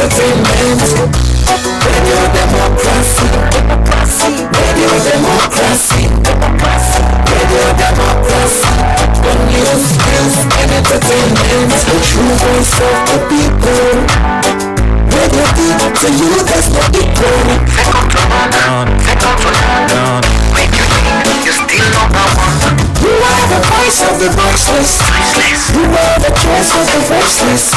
entertainment. Radio Democracy. Radio Democracy. Radio Democracy. The news, views, and entertainment. The true voice of the people. Radio D, to you that's not equal. Second to none. Make you think you're still number one. You are the voice of the voiceless. You are the choice of the voiceless.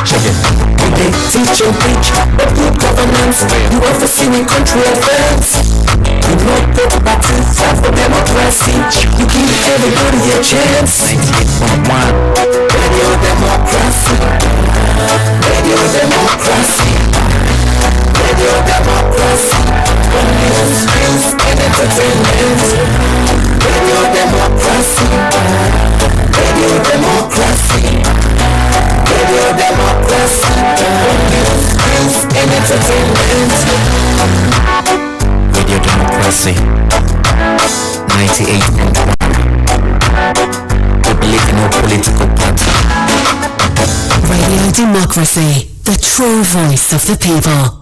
Check it. They teach and preach but good governance. You oversee in country affairs. You know the battles for democracy. You give everybody a chance. 98.1 Radio Democracy. Radio Democracy. Radio Democracy. The news, views, and entertainment. Radio Democracy. Radio Democracy. Radio Democracy. The news, views, and entertainment. Radio Democracy. 98.1. We believe in no political party. Radio Democracy, the true voice of the people.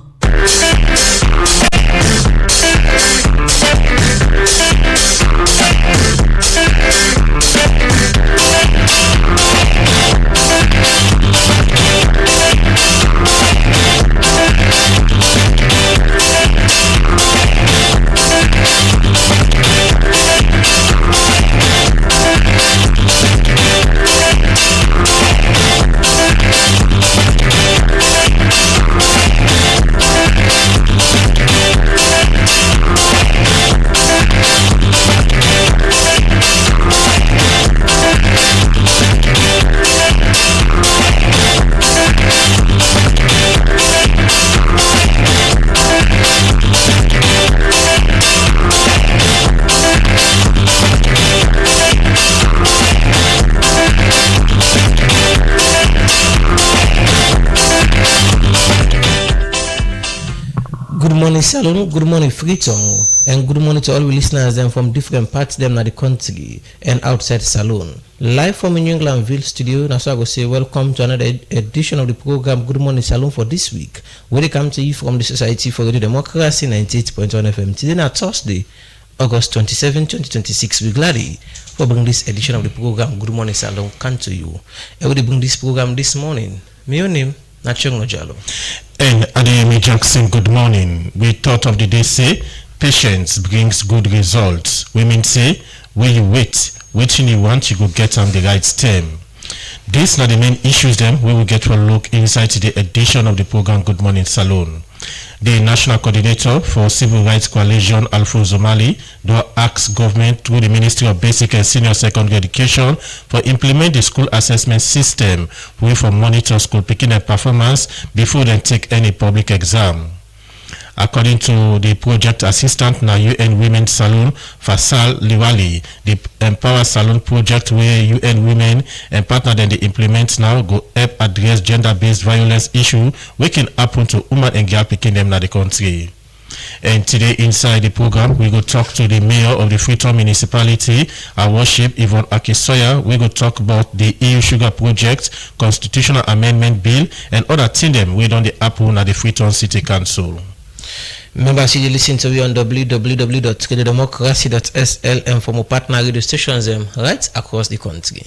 Good morning, Salon. Good morning, Freetown. And good morning to all we listeners them from different parts them of the country and outside Salon. Live from New Englandville studio, now so I go say welcome to another edition of the program Good Morning Salon for this week. Where they come to you from the Society for Radio Democracy 98.1 FM. Today now Thursday, August 27, 2026. We're glad for bring this edition of the program Good Morning Salon come to you. And we bring this program this morning. My name Nachong Nojalo. And Adeyemi Jackson, good morning. We thought of the day say, patience brings good results. Women say, when you waiting you want, you go get on the right stem. These are the main issues then we will get to a look inside the edition of the program Good Morning Salon. The National Coordinator for Civil Rights Coalition, Alfonso Mali, do ask government through the Ministry of Basic and Senior Secondary Education for implement the school assessment system way for monitor school picking and performance before they take any public exam. According to the project assistant na UN Women Salon, Fasal Liwali, the Empower Salon project where UN Women and partner then they implement now go help address gender-based violence issue we can happen to women and girl picking them in the country. And today inside the program we go talk to the mayor of the Freetown municipality, our worship Yvonne Akisoya. We go talk about the EU Sugar Project, Constitutional Amendment Bill and other things them we done the happen at the Freetown City Council. Remember, you listen to me on www.radiodemocracy.sl and from our partner radio stations right across the country.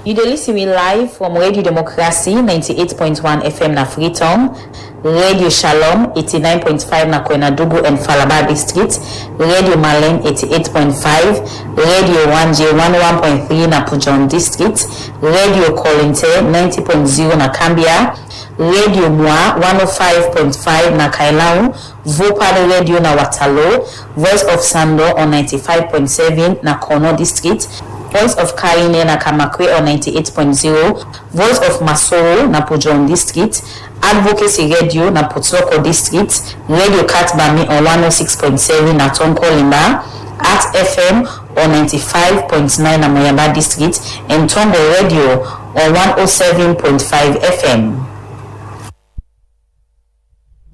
You dey listen me live from Radio Democracy 98.1 FM na Freetown, Radio Shalom 89.5 na Kwenadugu and Falaba District, Radio Malem 88.5, Radio 1J11.3 na Pujon District, Radio Kolinte 90.0 na Cambia, Radio Mwa 105.5 na Kailau, Vopal Radio na Watalo, Voice of Sando on 95.7 na Kono District, Voice of Karine na Kamakwe on 98.0, Voice of Masoro na Pujon District, Advocacy Radio na Potsoko District, Radio Katbami on 106.7 na Tonko Limba, At FM on 95.9 na Moyamba District, and Tongo Radio on 107.5 FM.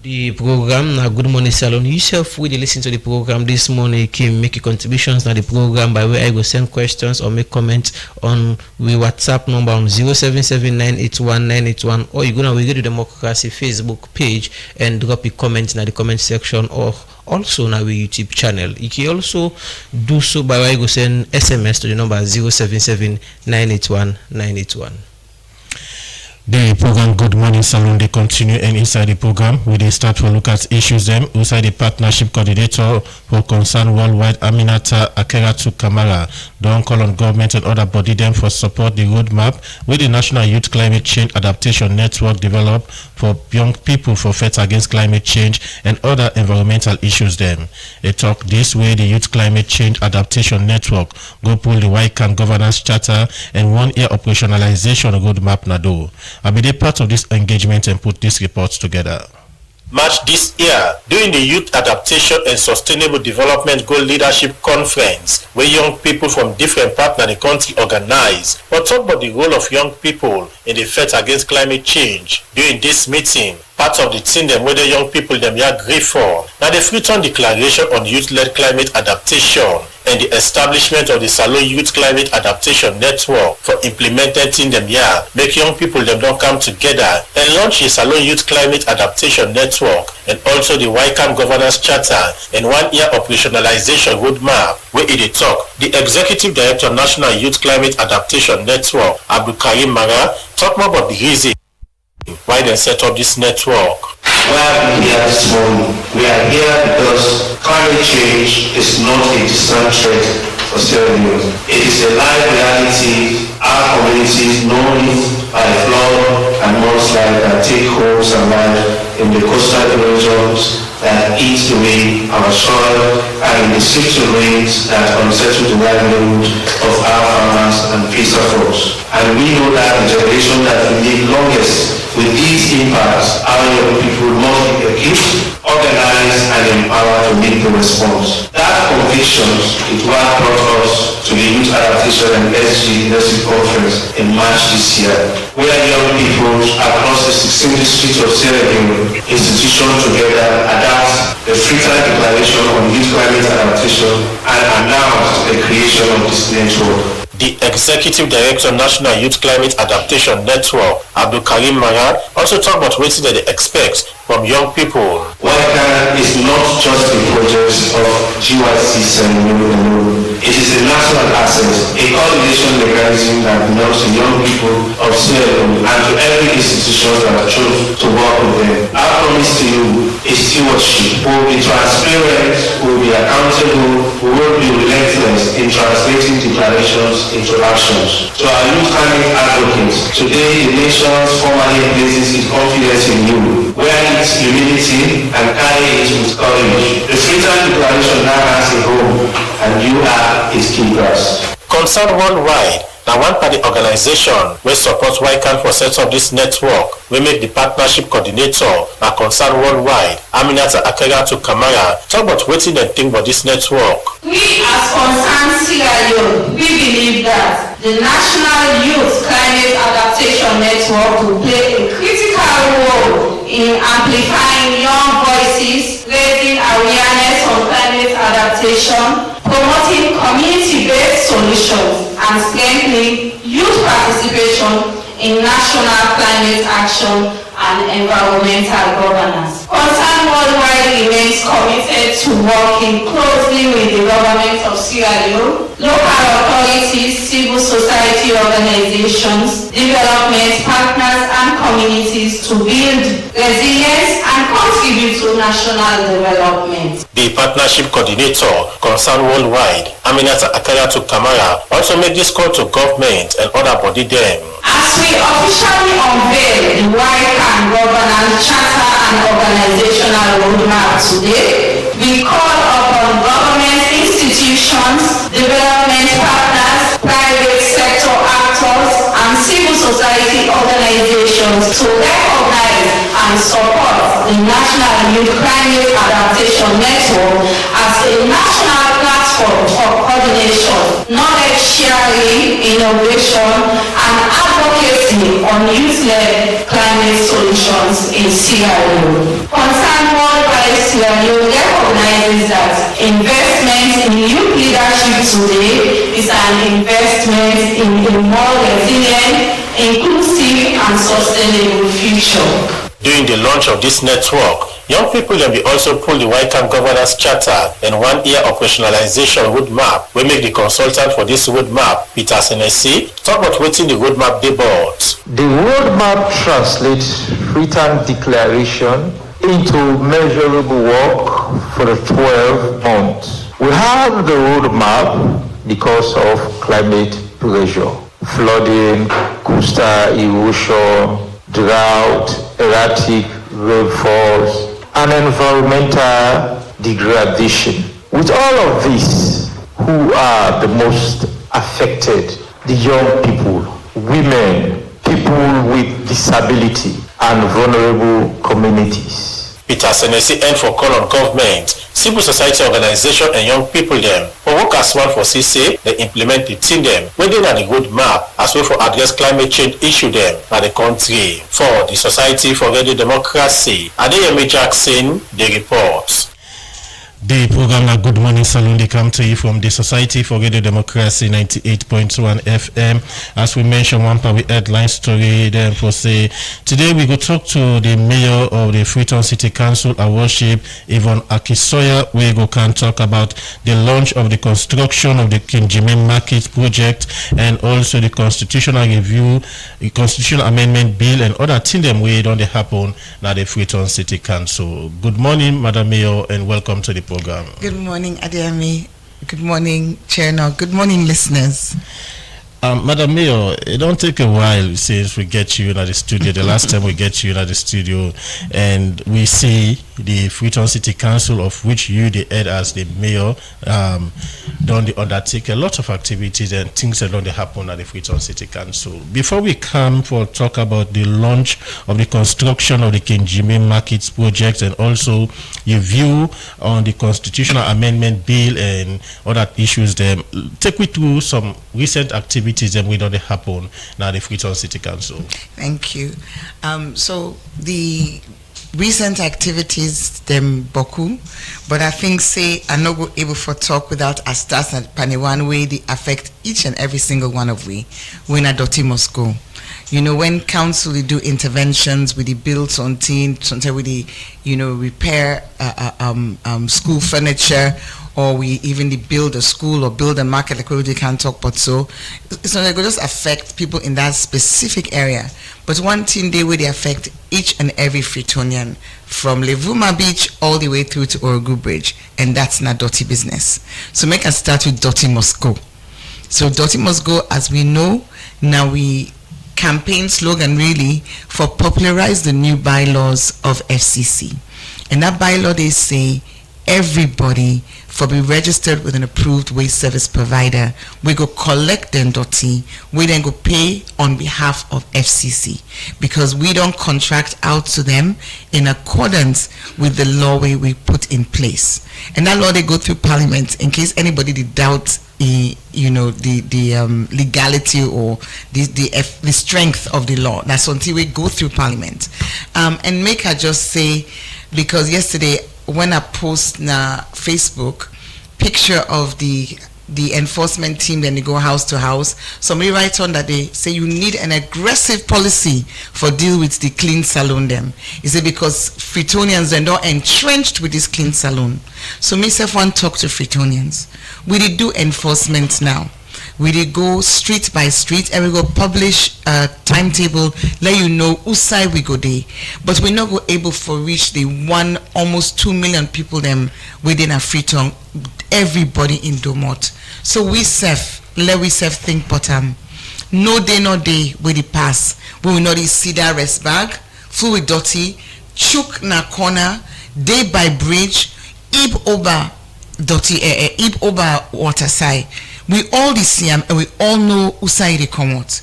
The program now Good Morning Salon. Yourself we dey listen to the program this morning. You can make your contributions now the program by way I go send questions or make comments on we WhatsApp number on 077981981 or you go now we go to the Democracy Facebook page and drop a comment in the comment section or also now we YouTube channel. You can also do so by way I go send SMS to the number 077981981. The program Good Morning Salon they continue, and inside the program we they start to look at issues them inside the partnership coordinator for concern worldwide Aminata Akeratu Kamara don't call on government and other body them for support the roadmap with the National Youth Climate Change Adaptation Network developed for young people for fight against climate change and other environmental issues them. They talk this way the Youth Climate Change Adaptation Network go pull the YCAN governance charter and 1 year operationalization roadmap Nado. I'll be part of this engagement and put these reports together. March this year, during the Youth Adaptation and Sustainable Development Goal Leadership Conference, where young people from different parts of the country organize, but talk about the role of young people in the fight against climate change. During this meeting, part of the thing them where the young people them agree for, now the Freetown Declaration on Youth-led Climate Adaptation and the establishment of the Salon Youth Climate Adaptation Network for implementing them here, make young people them don't come together and launch the Salon Youth Climate Adaptation Network and also the YCAM Governance Charter and 1 year operationalization roadmap where it talk. The Executive Director of National Youth Climate Adaptation Network, Abdul Karim Mara, talk more about the reason why they set up this network. Why are we here this morning? We are here because climate change is not a distant threat for Sierra Leone. It is a live reality. Our communities know it by flood and mudslide that take homes and life in the coastal erosions that eat away our soil and in the swift rains that unsettle the livelihood of our farmers and fisher folks. And we know that the generation that will live longest with these impacts, our young people must be equipped, organized, and empowered to meet the response. That conviction is what brought us to the Youth Adaptation and SG Leadership Conference in March this year, where young people across the 16 districts of Sierra Leone institution together adapt the Freetown Declaration on Youth Climate Adaptation and announce the creation of this network. The Executive Director of National Youth Climate Adaptation Network, Abdul Karim Mara, also talk about what they expect from young people. YCAN is not just a project of GYC alone. It is a national asset, a coordination mechanism that belongs to young people of Sierra Leone and to every institution that chose to work with them. Our promise to you is stewardship. We will be transparent, we will be accountable, we will be relentless in translating declarations into actions. To our youth climate advocates, today the nation's formally places its confidence in you. Wear its humility and carry it with courage. The Freetown Declaration now has a home and you are its keepers. Concern Worldwide, now one party organization will support YCAN for set up this network. We make the partnership coordinator now Concern Worldwide, Aminata Akeratu Kamara, talk about what they think about this network. We as Concern Sierra Leone, we believe that the National Youth Climate Adaptation Network will play a critical role in amplifying young voices, raising awareness on climate adaptation, promoting community-based solutions, and strengthening youth participation in national climate action and environmental governance. Concern Worldwide remains committed to working closely with the government of Sierra Leone, local authorities, civil society organizations, development partners, and communities to build resilience and contribute to national development. The partnership coordinator, Concern Worldwide, Aminata Akeratu Kamara, also made this call to government and other body them. As we officially unveil the YCAN Governance Charter and Organizational Roadmap today, we call upon government institutions, development partners, private sector actors, and civil society organizations to recognize and support the National Youth Climate Adaptation Network as a national platform for coordination, knowledge sharing, innovation, and advocacy on on youth-led climate solutions in Sierra Leone. Concerned World by Sierra Leone recognizes that investment in youth leadership today is an investment in a more resilient, inclusive and sustainable future. During the launch of this network, young people will also pull the YCAM Governance Charter and 1 year operationalization roadmap. We make the consultant for this roadmap, Peter Senesi, talk about what's in the roadmap debate. The roadmap translates Freetown Declaration into measurable work for the 12 months. We have the roadmap because of climate pressure, flooding, coastal erosion, drought, erratic rainfalls, and environmental degradation. With all of this, who are the most affected? The young people, women, people with disability, and vulnerable communities. Peter Senesi and for call on government, civil society organization and young people them for work as one for CC, they implement the team them within the roadmap as well for address climate change issue them by the country. For the Society for Radio Democracy, Adeyemi Jackson, the report. The program na Good Morning Saloon, they come to you from the Society for Radio Democracy 98.1 FM. As we mentioned, one part we headline story then for say today we go talk to the mayor of the Freetown City Council and worship Yvonne Akisoya. We go can talk about the launch of the construction of the King Jimmy Market project and also the constitutional review, the constitutional amendment bill and other things them we don't happen now the Freetown City Council. Good morning, Madam Mayor, and welcome to the program. Good morning, Adeyemi. Good morning, Chair. Good morning, listeners. Madam Mayor, it don't take a while since we get you in the studio. The last time we get you in the studio, and we see the Freetown City Council, of which you the head as the mayor, don't undertake a lot of activities and things that don't happen at the Freetown City Council. Before we come for talk about the launch of the construction of the King Jimmy Markets project and also your view on the constitutional amendment bill and other issues, then take me through some recent activities that we don't happen now the Freetown City Council. Thank you. So the recent activities them boku, but I think say I'm not go able for talk without a start and pani one way they affect each and every single one of we when a dotty must go. You know, when council they do interventions with the build on team, sometimes with the repair school furniture, or we even build a school or build a market, like we can't talk about. So it's not like it just affect people in that specific area. But one thing they will affect each and every Freetonian from Levuma Beach all the way through to Orogu Bridge, and that's not dirty business. So make us start with Dirty Must Go. So Dirty Must Go, as we know, now we campaign slogan really for popularize the new bylaws of FCC. And that bylaw they say everybody for be registered with an approved waste service provider, we go collect them dirty, we then go pay on behalf of FCC because we don't contract out to them in accordance with the law we put in place. And that law they go through Parliament in case anybody did doubt the legality or the strength of the law. That's until we go through Parliament. And make I just say, because yesterday when I post na Facebook picture of the enforcement team, then they go house to house, somebody writes on that they say you need an aggressive policy for deal with the clean saloon them. Is it because Freetonians are not entrenched with this clean saloon? So myself want to talk to Freetonians. We did do enforcement now. We did go street by street and we go publish a timetable, let you know whose side we go there. But we're not go able to reach the almost 2 million people them within a Freetown, everybody in Domot. So we think bottom. No day with the pass. We will not see that rest bag, full with dirty, chook na corner, day by bridge, ib over dirty ib over water side. We all see them and we all know who side they come out.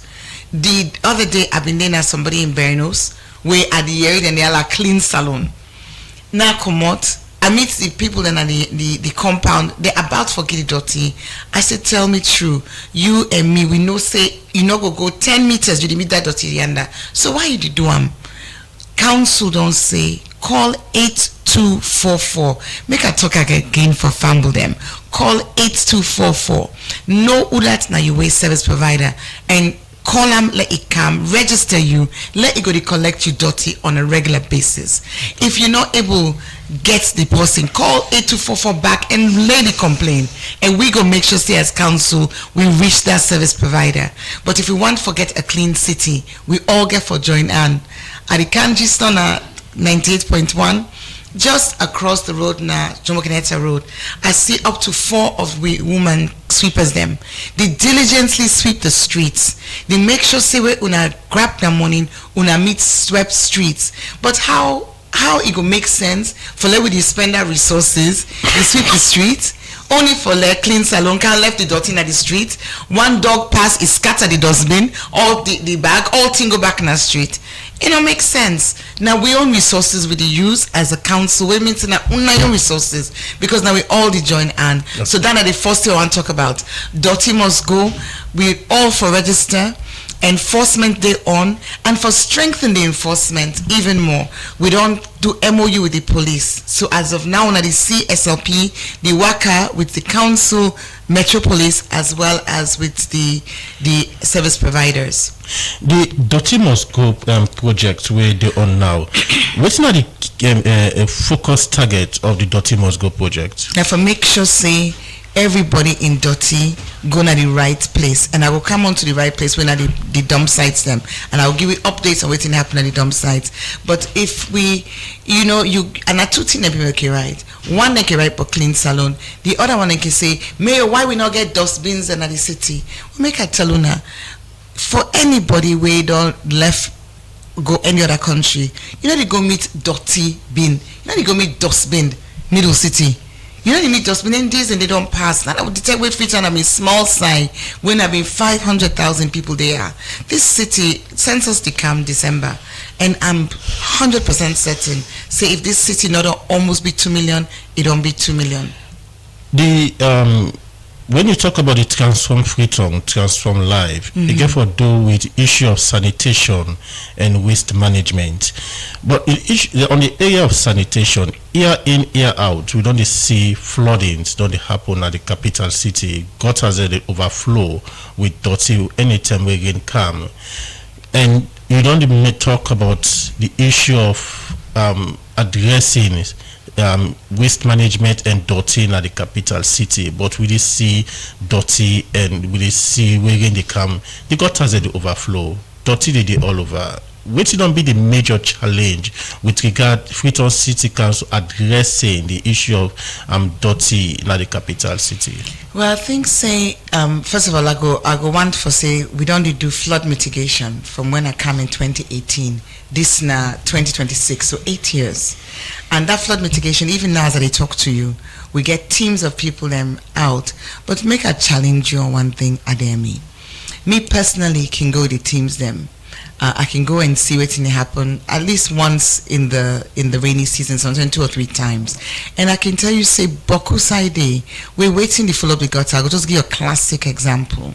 The other day I've been there somebody in Bernos where at the area and they are like clean salon. Now come out, I meet the people in the compound, they're about to forget the dirty. I said, tell me true, you and me, we know say you know go 10 meters, you meet that dirty yonder. So why you do council don't say call 8244. Make a talk again for fumble them. Call 8244. Know who that now you waste service provider and call them, let it come, register you, let it go to collect you dirty on a regular basis. If you're not able get the person, call 8244 back and lay the complaint, and we go make sure say as council we reach that service provider. But if we want to forget a clean city, we all get for join and at the Kanji Stona 98.1 just across the road now, Jomo Kenyatta Road, I see up to 4 of we women sweepers them. They diligently sweep the streets. They make sure say we una grab the morning, una meet swept streets. But how it go make sense for let we spend our resources, they sweep the streets, only for let clean salon can left the dirty in the street. One dog pass is scatter the dustbin, all the bag, all thing go back in the street. It don't make sense. Now we own resources with the use as a council. We mean now own resources because now we all the join hand. So that are the first thing I want to talk about. Dirty must go. We all for register. Enforcement day on, and for strengthening the enforcement even more, we don't do MOU with the police. So as of now, on the CSLP, the worker with the council, Metropolis, as well as with the service providers. The Dirty Must Go project where they on now, what's not the focus target of the Dirty Must Go project? Now for make sure say everybody in Dirty go to the right place, and I will come on to the right place when at the dump sites them, and I will give you updates on what's happen at the dump sites. But if we, you and I two things people okay right. One they can right for clean salon, the other one they can say, Mayor, why we not get dustbins in the city? We make a tell you now, for anybody we don't left go any other country, they go meet dirty bin, they go meet dustbin middle city. They meet dustbin in days and they don't pass. Now I would detect with feature and small sign when I mean 500,000 people there. This city census to come December, and I'm 100% certain. Say if this city not almost be 2 million, it don't be 2 million. When you talk about the Transform Freetown, Transform Life, you get for do with the issue of sanitation and waste management. But on the area of sanitation, year in, year out, we don't see floodings, don't happen at the capital city. Gutters they overflow with dirty anytime we can come. And you don't even talk about the issue of addressing waste management and dirty in the capital city, but we see dirty and we see where they come, the gutters they overflow, dirty they all over. Which don't be the major challenge with regard Freetown City Council addressing the issue of dirty in the capital city? Well, I think say first of all I go want for say we don't do flood mitigation from when I come in 2018. This now 2026, so 8 years. And that flood mitigation, even now as I talk to you, we get teams of people out. But make a challenge you on one thing, Ademi. Me personally can go the teams them. I can go and see what's going to happen at least once in the rainy season, sometimes 2 or 3 times. And I can tell you, say, Boku Side, we're waiting to fill up the gutter. I'll just give you a classic example.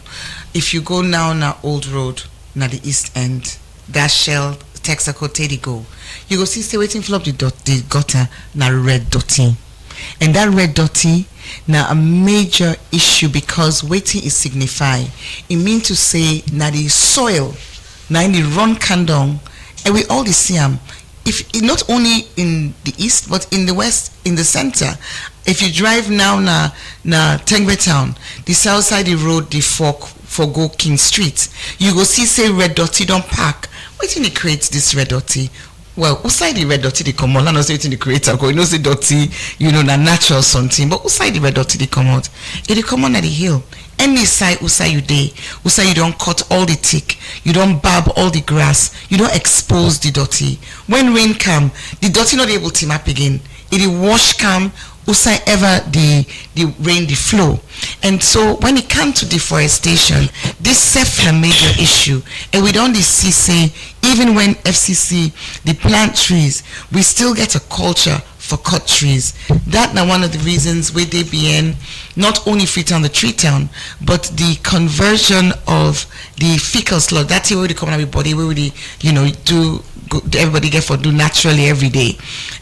If you go now on Old Road, na the east end, that shell, Texaco, Teddy go, you go see, stay waiting fill up the gutter, na red dirty. And that red dirty, now a major issue because waiting is signify. It means to say, na the soil, now in the run kandong, and we all see them. If not only in the east but in the west, in the center. If you drive now na Tengwe Town, the south side the road, the fork for go King Street, you go see say red dirty don't park. What in it creates this red dirty? Well, who side the red dirty they come out? Not say it in the creator, because you know say dirty, na natural something. But who side the red dirty they come out? It come on at the hill. Any side who say you day, who say you don't cut all the tick, you don't barb all the grass, you don't expose the dirty. When rain come, the dirty not able to map again. It wash come, who say ever the rain the flow. And so when it comes to deforestation, this is a major issue. And we don't see say even when FCC they plant trees, we still get a culture for cut trees. That now one of the reasons where they be in not only Freetown the tree town, but the conversion of the fecal sludge. That's where they come out with body where we do everybody get for do naturally every day.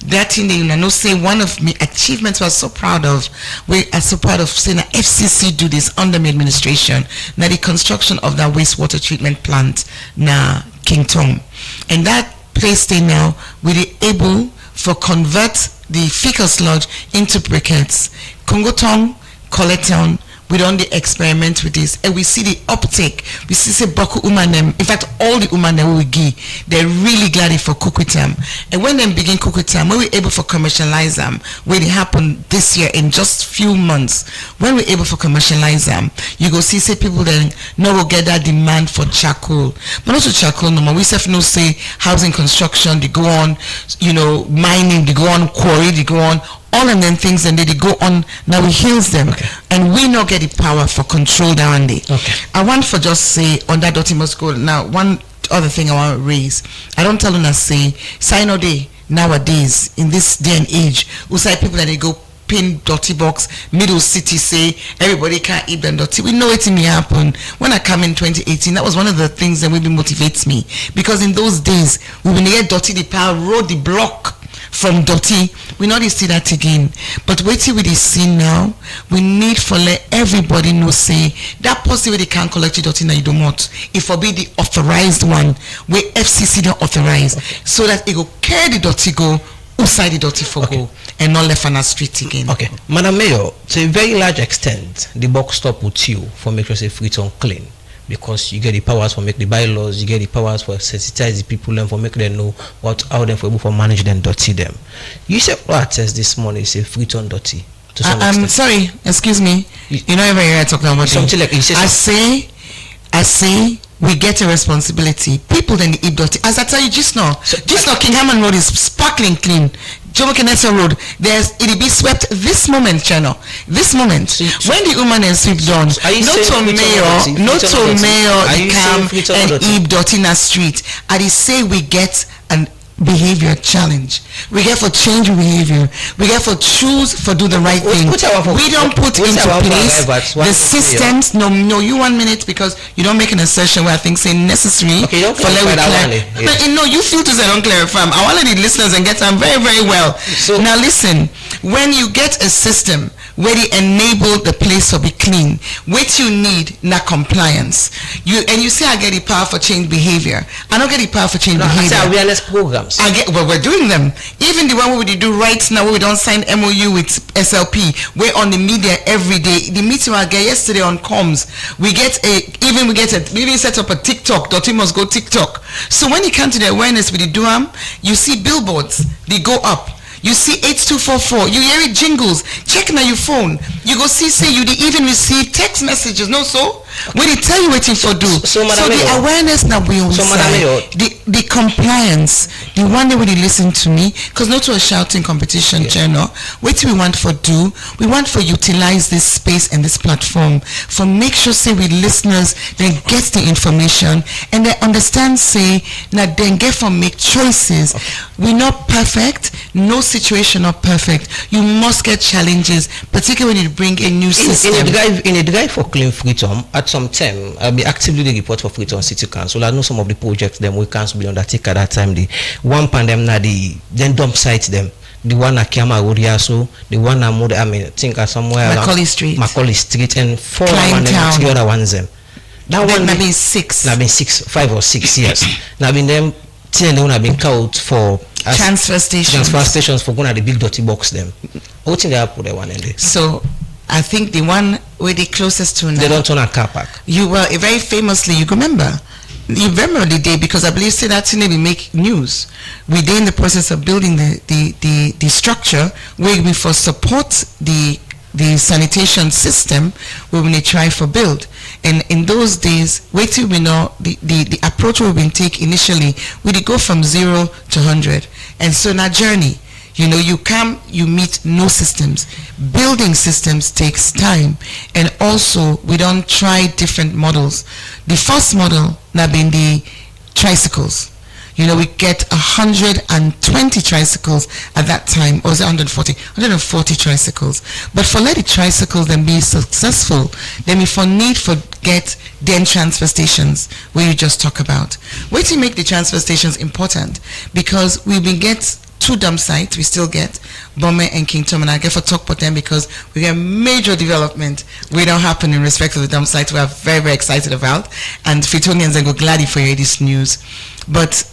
That thing they know say one of my achievements was so proud of. We are so proud of saying that FCC do this under my administration. Now the construction of that wastewater treatment plant na King Tom, and that place they now we able for convert the fecal sludge into briquettes. Congo Town, Coletown, we don't experiment with this, and we see the uptake. We see Boku Umanem. In fact, all the Umanem we give, they're really glad for cook with them. And when they begin cook with them, when we're able to commercialize them, when it happened this year in just few months, when we're able to commercialize them, you go see people then now will get that demand for charcoal, but also charcoal no more. We have no say housing construction, they go on, mining, they go on quarry, they go on. All of them things, and they go on now we heals them, and we not get the power for control down there. I want for just say on that dirty must go. Now one other thing I want to raise, I don't tell them say sign all day nowadays in this day and age we say people that they go pin dirty box middle city say everybody can't eat them dirty. We know it may happen. When I come in 2018, that was one of the things that really motivates me, because in those days we when they get dirty the power road the block from dirty, we not see that again. But wait till we see now, we need for let everybody know say that possibly they can't collect the dirty now you don't want. It will be the authorized one where FCC don't authorize, so that it will carry the dirty go outside the dirty for go and not left on the street again. Okay, Madam Mayor, to a very large extent, the box stop with you for make sure say Freetown clean. Because you get the powers for make the bylaws, you get the powers for sensitize the people and for make them know how them for able for manage them, dirty them. You said test this morning say Freetown dirty. I'm sorry, excuse me. You know every year I talking about something like you say. I say we get a responsibility. People then eat dirty. As I tell you just now, King Hammond Road is sparkling clean. Jomo Kenyatta Road, it'll be swept this moment, channel. This moment. When the woman is swept down, no to mayor, come and eat dirty in the street. I say we get an behavior challenge. We get for change behavior. We get for choose for do the right thing. We don't put into place the systems. No, you 1 minute, because you don't make an assertion where I think say necessary for let we clarify. But you feel to say don't clarify. I want the listeners and get them very, very well. So now listen, when you get a system where they enable the place to be clean, what you need na compliance. You say I get the power for change behavior. I don't get the power for change behavior. I awareness programs. We're doing them. Even the one where we do right now, where we don't sign MOU with SLP, we're on the media every day. The meeting I get yesterday on comms, we even set up a TikTok. Dirty must go TikTok. So when you come to the awareness with the DUAM, you see billboards, they go up. You see 8244, you hear it jingles, check now your phone. You go see say you even receive text messages, no so? When they tell you what for do. So the awareness now we also the compliance, the one that when they listen to me, because not to a shouting competition channel, what we want for do, we want for utilize this space and this platform for make sure say we listeners then get the information and they understand say now then get for make choices. We're not perfect, no situation not perfect. You must get challenges, particularly when you bring a new system. In a drive for clean Freetown, at some time I'll be actively the report for Freetown City Council. I know some of the projects them we can't be undertake at that time. The one pandem na then dump sites them. The one at Kiama Rodiaso, the one at think at somewhere Macaulay Street and 4 and then 3 other ones them. That one been 6. 5 or 6 years. Now been them 10 have been called for transfer stations for going at the big dirty box them. What think they have put that one in there? So I think the one where the closest to now, they don't turn a car park. You were very famously, you remember the day, because I believe say that thing we make news. We're in the process of building the structure where we for support the sanitation system where we try for build. And in those days, wait till we know the approach we've been take initially, we did go from 0 to 100. And so in our journey, you come, you meet no systems. Building systems takes time. And also, we don't try different models. The first model now been the tricycles. we get 120 tricycles at that time, or was it 140? 140 tricycles. But for let the tricycles then be successful, then we for need for get then transfer stations where you just talk about. Where to make the transfer stations important? Because we will get 2 dump sites, we still get Bome and King Tom, and I get for talk about them because we get major development we don't happen in respect of the dump sites we are very, very excited about, and Fritonians go gladly for you this news. But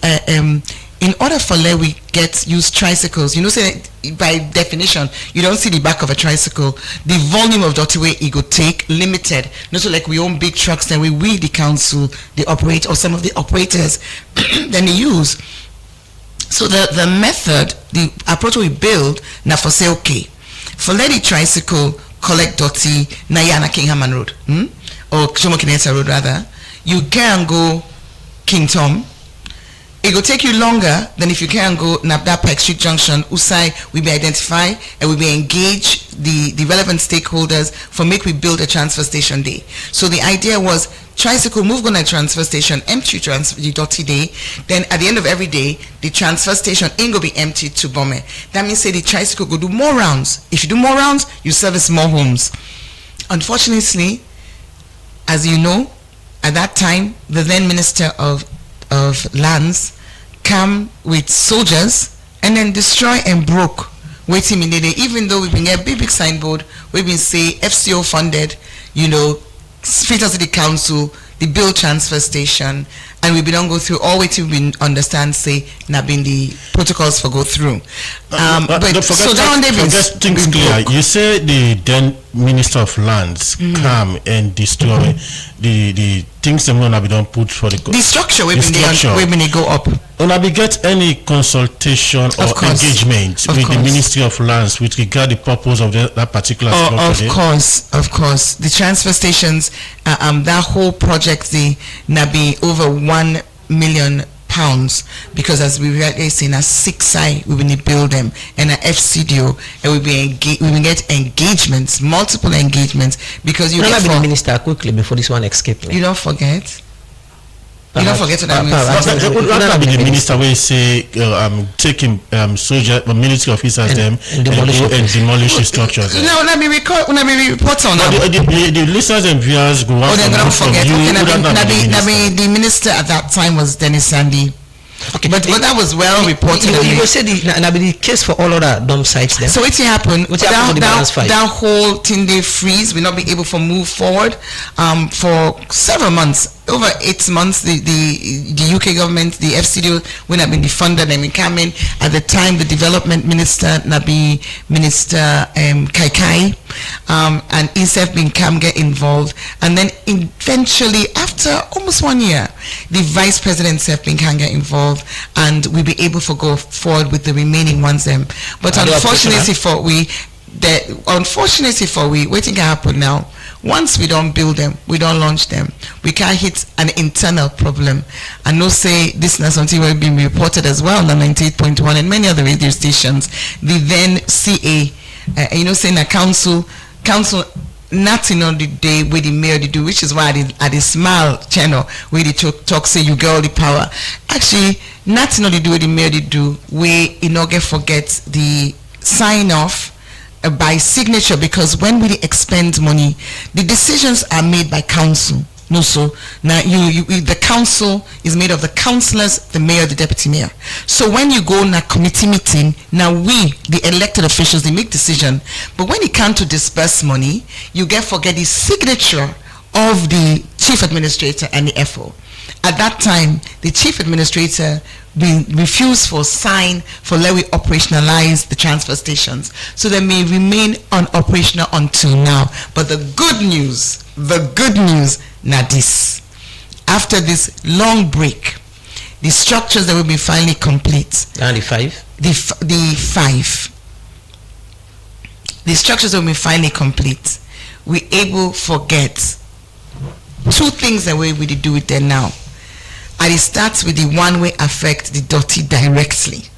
in order for let we use tricycles, say by definition you don't see the back of a tricycle, the volume of dirty way it go take limited, not so like we own big trucks and we the council, the operator or some of the operators then they use. So the method, the approach we build now for say okay, for let the tricycle collect dirty na Yana King Haman Road, or Jomo Kenyatta Road rather, you can go King Tom. It will take you longer than if you can go Nabda Pike Street Junction. Usai will be identified and will be engage the relevant stakeholders for make we build a transfer station day. So the idea was tricycle move on a transfer station, empty transfer the dirty day. Then at the end of every day, the transfer station ain't go be emptied to Bome. That means say the tricycle go do more rounds. If you do more rounds, you service more homes. Unfortunately, as you know, at that time, the then Minister of Lands come with soldiers and then destroy and broke waiting in the day, even though we've been a big signboard, we've been say FCO funded, Freetown City Council, the bill transfer station, and we've been on go through all way to we understand say not been the protocols for go through. But so down there things clear. You say the then Minister of Lands come and destroy the things that we don't put for the structure when they go up. Will we get any consultation or engagement with the Ministry of Lands with regard the purpose of that particular structure? Of course. The transfer stations, that whole project, the be over £1 million, because as we were saying, a 6I we will build them, and a FCDO, and we will get engagements, multiple engagements, because you be the minister quickly before this one escape me. You don't forget. You don't forget what I mean. That be the minister will say taking soldier military officers and demolish the structures. No, let me report on that. The listeners and viewers go out from you. The minister at that time was Dennis Sandy. Okay, but that was well reported. You say the case for all other dump sites then. So what's happened? That whole thing they freeze, will not be able to move forward for several months. Over 8 months, the UK government, the FCDO, when have been defunded and we came in at the time the development minister, Nabi Minister Kaikai, and ESF been get involved, and then eventually after almost 1 year, the Vice President Sef been can get involved, and we be able to go forward with the remaining ones. But unfortunately for we, waiting can happen now. Once we don't build them, we don't launch them, we can't hit an internal problem. And no say this is something will be reported as well on 98.1 and many other radio stations. The then CA, saying a council nothing on the day where the mayor they do, which is why at the Smile channel where they talk say you get all the power. Actually, nothing on the day where the mayor they do where get forget the sign off by signature, because when we expend money, the decisions are made by council. No, so now the council is made of the councillors, the mayor, the deputy mayor. So when you go in a committee meeting, now we, the elected officials, they make decision. But when it comes to disperse money, you forget the signature of the chief administrator and the FO. At that time, the chief administrator refused for sign for let we operationalize the transfer stations, so they may remain unoperational until now. But the good news now this, after this long break, the structures that will be finally complete. And the five? The structures that will be finally complete. We able forget two things that we do it there now. And it starts with the one way affect the dirty directly.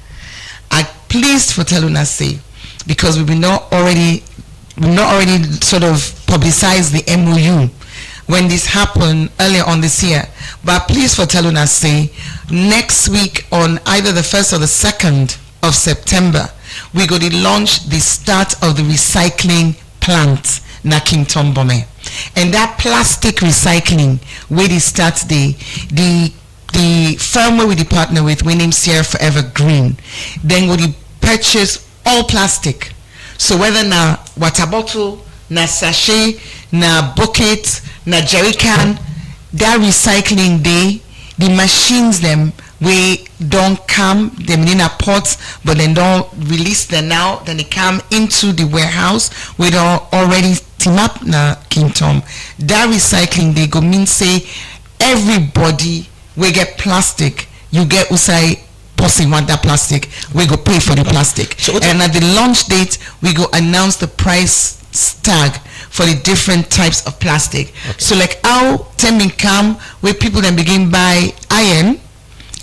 I'm pleased for Teluna say, because we've not already sort of publicized the MOU when this happened earlier on this year. But please for telling us, say, next week on either the 1st or the 2nd of September, we're going to launch the start of the recycling plant na Kington Bome. And that plastic recycling, where they start the firm where we partner with, we name Sierra Forever Green, then we purchase all plastic. So whether na water bottle, na sachet, na bucket, na jerry can, that recycling day, the machines them we don't come them in a pot, but then don't release them now, then they come into the warehouse we don't already team up na Kingdom. That recycling they go mean say everybody we get plastic, you get usai person want that plastic, we go pay for the plastic. So and at the launch date we go announce the price tag for the different types of plastic. Okay. So like how Temin come where people then begin buy iron,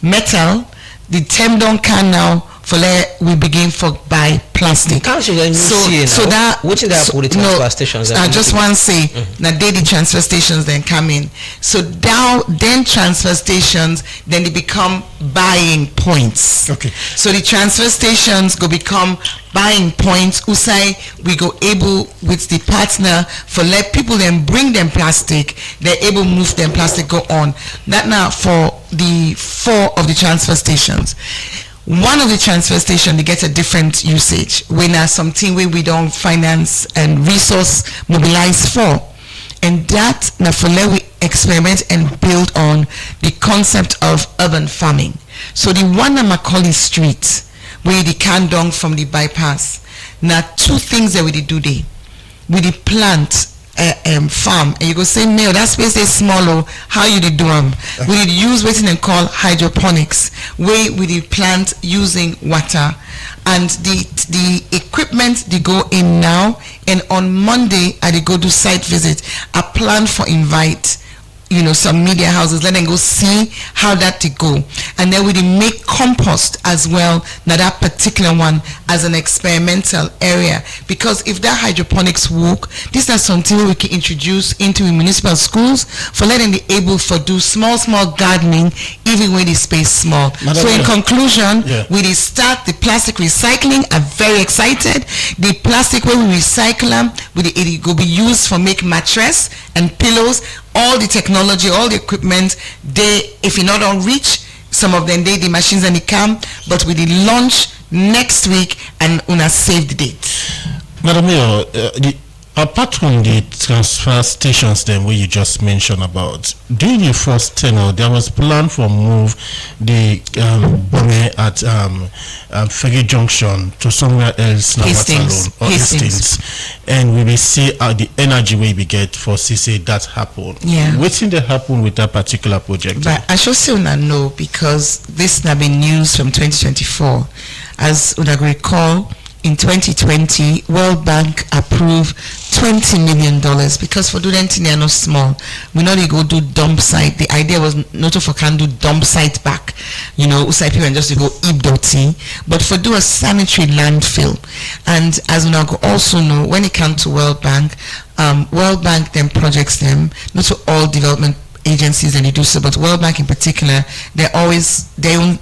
metal, the term don't can now for let we begin for buy plastic. So that which is that put the transfer stations? I just want to say that they the transfer stations then come in. So now then transfer stations then they become buying points. Okay. So the transfer stations go become buying points. Usai we go able with the partner for let people then bring them plastic. They're able move them plastic go on. That now for the 4 of the transfer stations. One of the transfer station they get a different usage when there's something where we don't finance and resource mobilize for, and that now for let we experiment and build on the concept of urban farming. So the one on Macaulay Street where the candong from the bypass, now 2 things that we did do there. We did plant farm, and you go say, no, that space is small. How you did do them? We did use what they call hydroponics, where we did plant using water, and the equipment they go in now. And on Monday, I did go do site visit. I plan for invite some media houses, let them go see how that to go, and then we make compost as well now that particular one as an experimental area, because if that hydroponics work, this is something we can introduce into municipal schools for letting be able for do small gardening even when the space small. So in conclusion, we start the plastic recycling. I'm very excited. The plastic where we recycle them, it will be used for make mattress and pillows. All the technology, all the equipment, if you not on reach, some of them the machines and the camp, but we will launch next week and una save the date. Madam Mayor, apart from the transfer stations then where you just mentioned about, during your first tenure there was plan for move the Bome at Ferry Junction to somewhere else now Hastings, and we will see the energy we get for CC that happen. What's in the happen with that particular project? But I should say una know, because this has been news from 2024. As una recall, in 2020, World Bank approved $20 million, because for doing anything they are not small. We know they go do dump site. The idea was not for can do dump site back, usai people and just to go Ibdoti, but for do a sanitary landfill. And as we also know, when it comes to World Bank then projects them, not to all development agencies and they do so, but World Bank in particular, they're always their own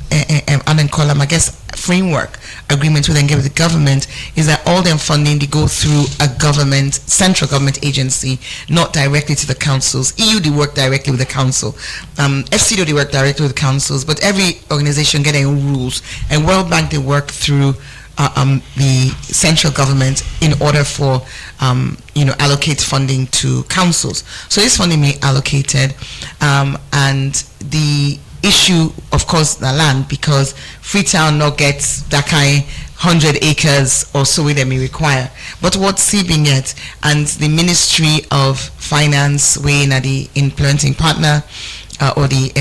column, I guess, framework agreement with them get with the government is that all them funding they go through a government, central government agency, not directly to the councils. EU they work directly with the council, FCDO they work directly with the councils, but every organization get their own rules, and World Bank they work through the central government in order for allocate funding to councils. So this funding may allocated, and the issue, of course, the land, because Freetown not gets that kind 100 acres or so they may require. But what CBIN gets, and the Ministry of Finance, we are the implementing partner, or the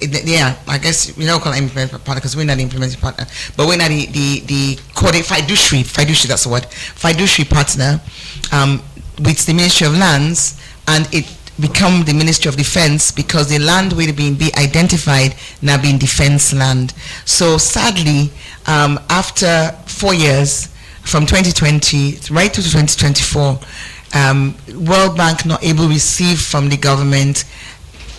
I guess we don't call it implementing partner because we're not the implementing partner, but we're not the fiduciary, that's the word, fiduciary partner with the Ministry of Lands, and it become the Ministry of Defense, because the land will be identified now being defense land. So sadly, after 4 years from 2020 right to 2024, World Bank not able to receive from the government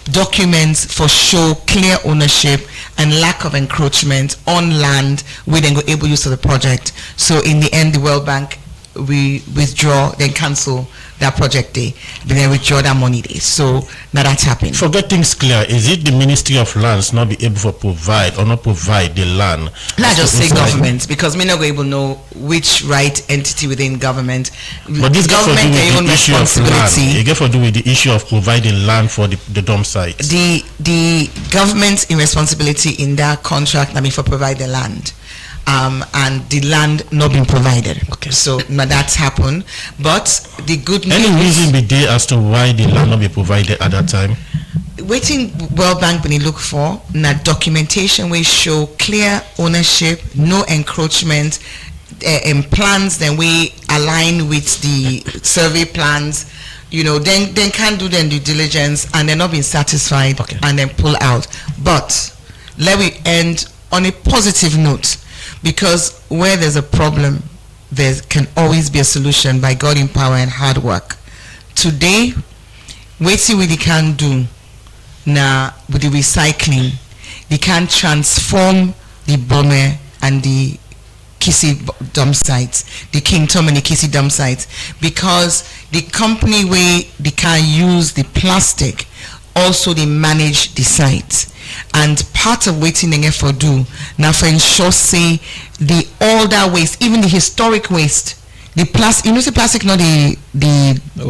documents for show clear ownership and lack of encroachment on land where they go able use of the project. So in the end, the World Bank we withdraw, then cancel that project day, then withdraw that money day. So now that's happened. For get things clear, is it the Ministry of Lands not be able to provide or not provide the land? Not just say government, because we not going to know which right entity within government. But this government their own responsibility. It get to do with the issue of providing land for the dump sites. The government's irresponsibility in that contract, I mean, for provide the land. And the land not being provided. Okay. So now that's happened. But the good news. Any reason be there as to why the land not be provided at that time? Waiting World Bank when they look for now documentation will show clear ownership, no encroachment, and plans then we align with the survey plans. You know, then can't do their due diligence and they're not being satisfied and then pull out. But let me end on a positive note. Because where there's a problem, there can always be a solution by God in power and hard work. Today, what they can do now with the recycling, they can transform the Bome and the Kisi dump sites, the King Tom and the Kisi dump sites, because the company where they can use the plastic, also they manage the site. And part of waiting they get for do now for ensure say the all that waste, even the historic waste, the plastic, you know, the plastic not the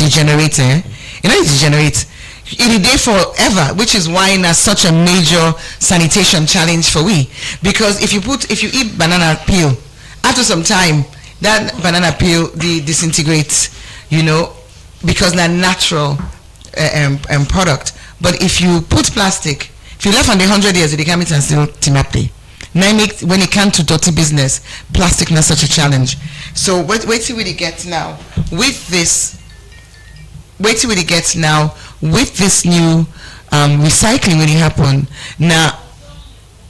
generator, you know, it degenerates. It is there forever, which is why it's such a major sanitation challenge for we. Because if you eat banana peel, after some time that banana peel disintegrates, you know, because they're natural product. But if you put plastic, if you left on the 100 years, they come in and still team up there. Now when it comes to dirty business, plastic not such a challenge. So wait till we get now with this. Wait till we get now with this new recycling when it happen. Now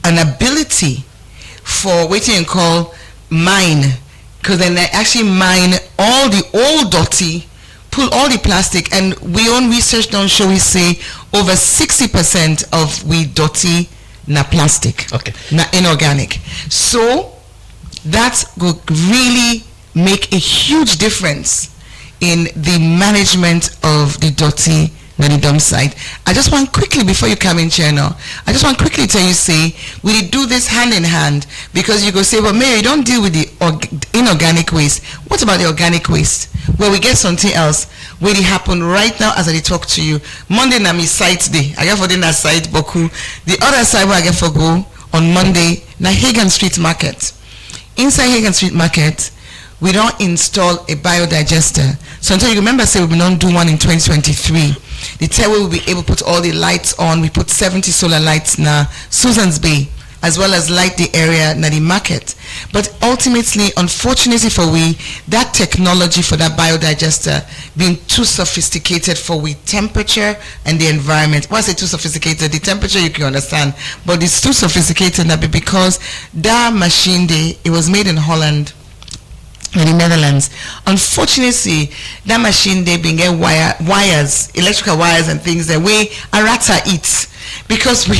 an ability for waiting and call mine, because then they actually mine all the old dirty, pull all the plastic, and we own research don't show we say over 60% of we dirty na plastic, na inorganic. So that would really make a huge difference in the management of the dirty na the dump site. I just want quickly, before you come in chair now, I just want quickly tell you say we do this hand in hand, because you go say, well, Mary, you don't deal with the inorganic waste. What about the organic waste? Well, we get something else where it happen right now as I talk to you. Monday na me site day. I get for dinner site Boku. The other side where I get for go on Monday na Hagan Street Market. Inside Hagan Street Market, we don't install a biodigester. So until you remember, say we don't do one in 2023. The tell we will be able to put all the lights on. We put 70 solar lights now Susan's Bay, as well as light the area na the market. But ultimately, unfortunately for we, that technology for that biodigester being too sophisticated for we temperature and the environment. Why I say too sophisticated? The temperature you can understand, but it's too sophisticated now because that machine it was made in Holland, in the Netherlands. Unfortunately, that machine they been get wires, electrical wires and things that way Arata eats, because we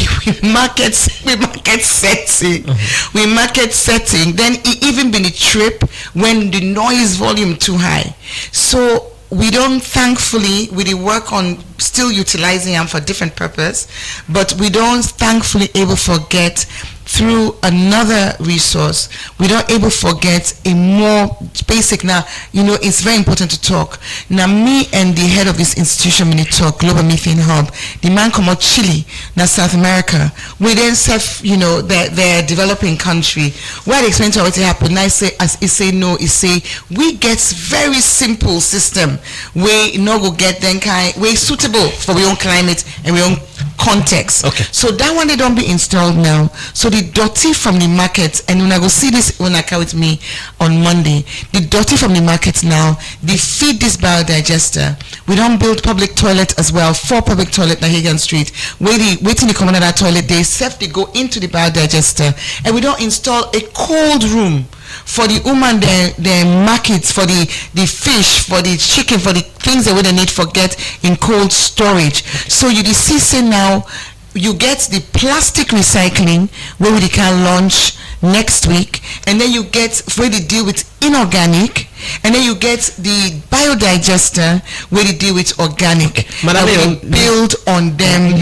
market setting. We market setting. Then it even been a trip when the noise volume too high. So we don't, thankfully, we work on still utilizing them for different purpose, but we don't thankfully able forget through another resource. We don't able forget a more basic. Now, you know, it's very important to talk. Now, me and the head of this institution, when we talk, Global Methane Hub, the man come out Chile, now South America, we then serve, you know, they're developing country. Where they explain to what happened, I say, as he say no, he say, we get very simple system where no go get then kind, way suitable for our own climate and our own context. Okay. So that one they don't be installed now. So the dirty from the market, and when I go see this when I come with me on Monday, the dirty from the market now, they feed this biodigester. We don't build public toilet as well, 4 public toilet na Hagan Street. Waiting to come out of that toilet, they go into the biodigester, and we don't install a cold room for the woman, the markets, for the fish, for the chicken, for the things that they need for get in cold storage. So you see now you get the plastic recycling where we can launch next week, and then you get where they deal with inorganic, and then you get the biodigester where they deal with organic. We build on them.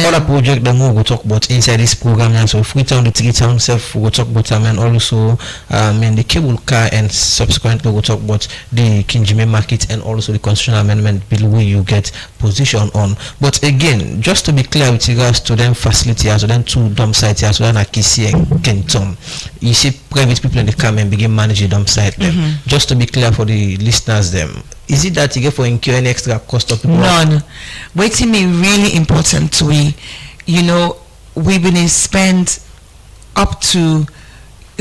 Other project that we will talk about inside this program, and so Freetown, the Tigiton self we will talk about them, and also and the cable car, and subsequently we will talk about the Kinjime market and also the constitutional amendment bill where you get position on. But again, just to be clear with regards to them facility as well, then two dump sites as well, and Akisi and Kenton, you see private people in the come and begin managing dump site them. Just to be clear for the listeners them, is it that you get for incur any extra cost of people? None. Waiting me really important to we, we've been spend up to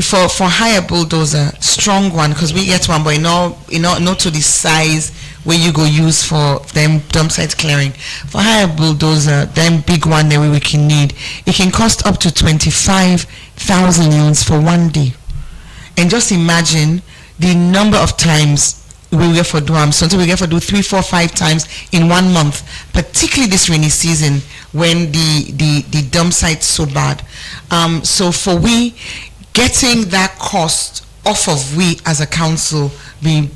for higher bulldozer, strong one, because we get one, but not to the size where you go use for them dump site clearing. For higher bulldozer, them big one that we can need, it can cost up to 25,000 units for 1 day. And just imagine the number of times we get for do them. Sometimes we get for do 3, 4, 5 times in 1 month, particularly this rainy season when the dump site's so bad. So for we getting that cost off of we as a council being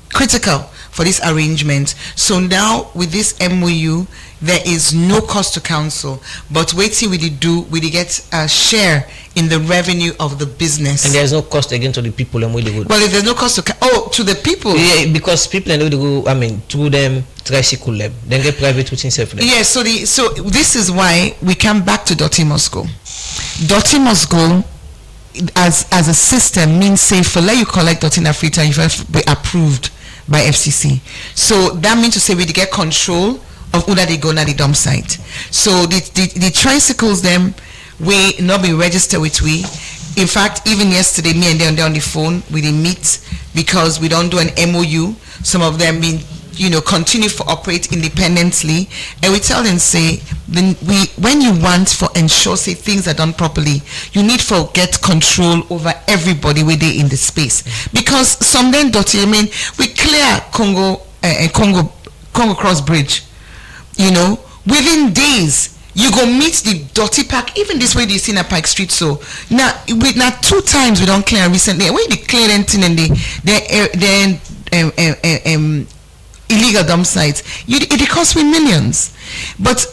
critical for this arrangement. So now with this MOU, there is no cost to council, but wait till we get a share in the revenue of the business. And there's no cost again to the people and where they go. Well, if there's no cost to the people. Yeah, because people and they go, through them tricycle them, then get private within self. Yeah, so this is why we come back to Dotty must go. Dotty must go as a system means say for let you collect Dotty in Africa, you have to be approved by FCC. So that means to say we get control of who that they go na the dump site. So the tricycles them we not be registered with we. In fact, even yesterday, me and them on the phone, we didn't meet because we don't do an MOU. Some of them been continue to operate independently, and we tell them say when you want for ensure say things are done properly, you need for get control over everybody within in the space, because some then Dotty, we clear Congo Cross Bridge, within days you go meet the Dotty Park, even this way they see in Pike Street. So now 2 times we don't clear recently. When they clear anything and they illegal dump sites, it costs me millions. But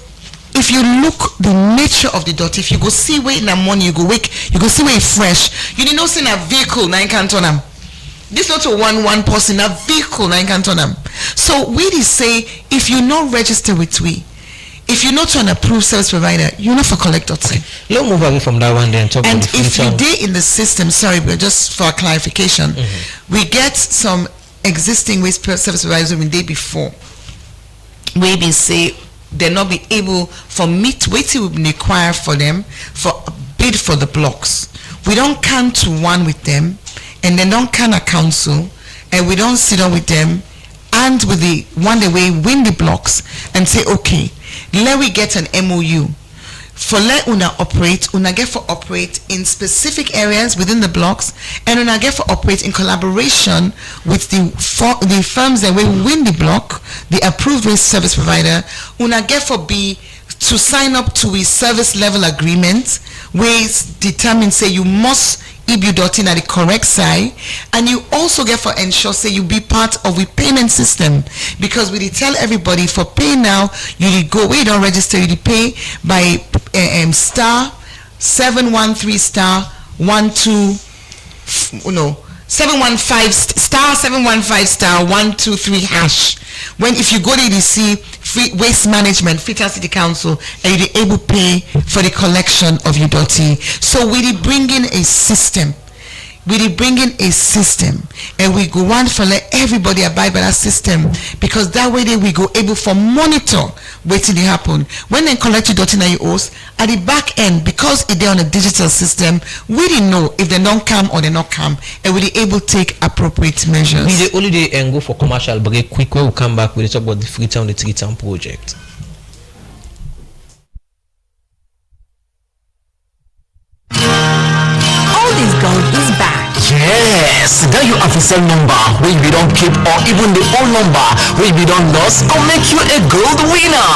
if you look the nature of the Dotty, if you go see where in the morning you go see where it's fresh, you know see a vehicle 9 can turn them. This not a one person, a vehicle 9 can turn them. So we say if you not register with we, if you're not an approved service provider, you're not for collect Dotty. Let's move away from that one then. And if you did in the system, sorry, but just for clarification, we get some existing waste service providers when day before we been say they not be able for meet waiting will be required for them for a bid for the blocks. We don't come to one with them, and then don't come a council, and we don't sit down with them and with the one the way win the blocks and say okay, let we get an MOU for let una get for operate in specific areas within the blocks, and una get for operate in collaboration with the firms that will win the block, the approved waste service provider. Una get for be to sign up to a service level agreement where determine say you must ibu Dotty at the correct side, and you also get for ensure say you be part of the payment system, because we tell everybody for pay now you go where you don't register, you pay by star 713 star 715 star 715 star 123 hash. When if you go there you see free waste management, Freetown City Council, and you're able to pay for the collection of your Dotty. So we bring in a system. And we go on for let everybody abide by that system, because that way we go able for monitor waiting to happen. When they collect your Dotty in your host at the back end, because they're on a digital system, we didn't know if they don't come or they not come, and we able to take appropriate measures. We the only day and go for commercial break quick. When we come back, we'll talk about the Freetown project. All this gold is back Yes, that your official number wey you don't keep or even the old number wey you don't lost go make you a gold winner.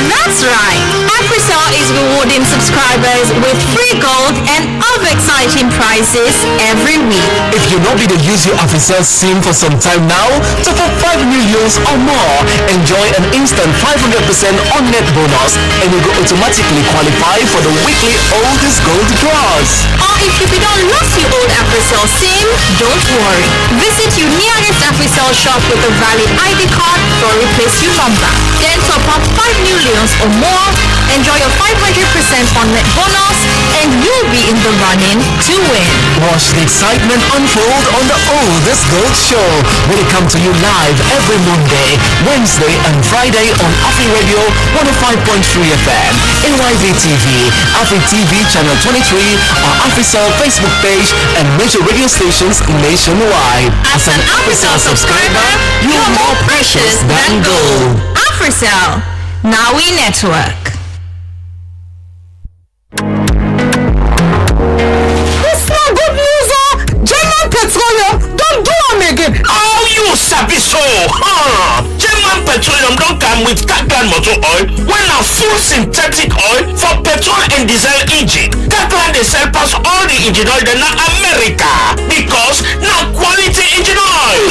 That's right. Africell is rewarding subscribers with free gold and other exciting prizes every week. If you know be to use your official SIM for some time now, top up 5 millions or more, enjoy an instant 500% on net bonus, and you go automatically qualify for the weekly oldest gold draws. Or if you don't lose your old Africell SIM, don't worry. Visit your nearest Africell shop with a valid ID card or replace your number. Then top up 5 millions or more, enjoy a 500% on net bonus, and you'll be in the running to win. Watch the excitement unfold on the oldest gold show. Will come to you live every Monday, Wednesday, and Friday on Afri Radio 105.3 FM, AYV TV, Afri TV Channel 23, our Africell Facebook page, and major radio stations nationwide. As an Africell subscriber, you're more precious than gold. Africell, now we network. Petroleum, don't do them again. Oh, you sabi so. German Petroleum don't come with Kaklan motor oil when a full synthetic oil for petrol and diesel engine. Kaklan they sell pass all the engine oil in America because now quality engine oil.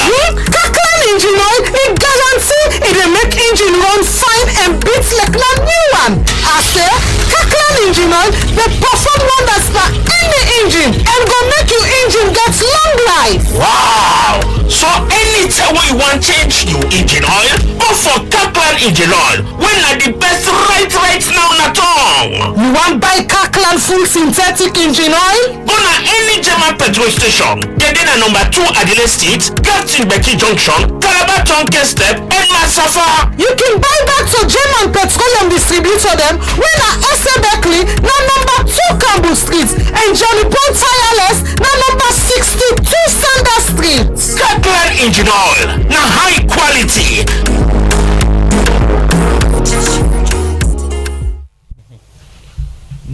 Kaklan engine oil, it guarantee it will make engine run fine and beats like a new one. I say, Kaklan engine oil, they perform wonders for any engine and go make your engine get long life. Wow! So anytime we want change new engine oil, go for Kaklan engine oil. When are the best right now na tongue? You want buy Kaklan full synthetic engine oil? Go na any German petrol station. Get in a number 2 Adelaide Street, Captain Becky Junction, Calabar Tonke Step, and Masafa. You can buy back to German Petroleum distributor them when at SA Beckley, na number 2 Campbell Street, and Johnny Paul Tireless, na number 62 Sanders Street. Kaklan engine oil, na high quality.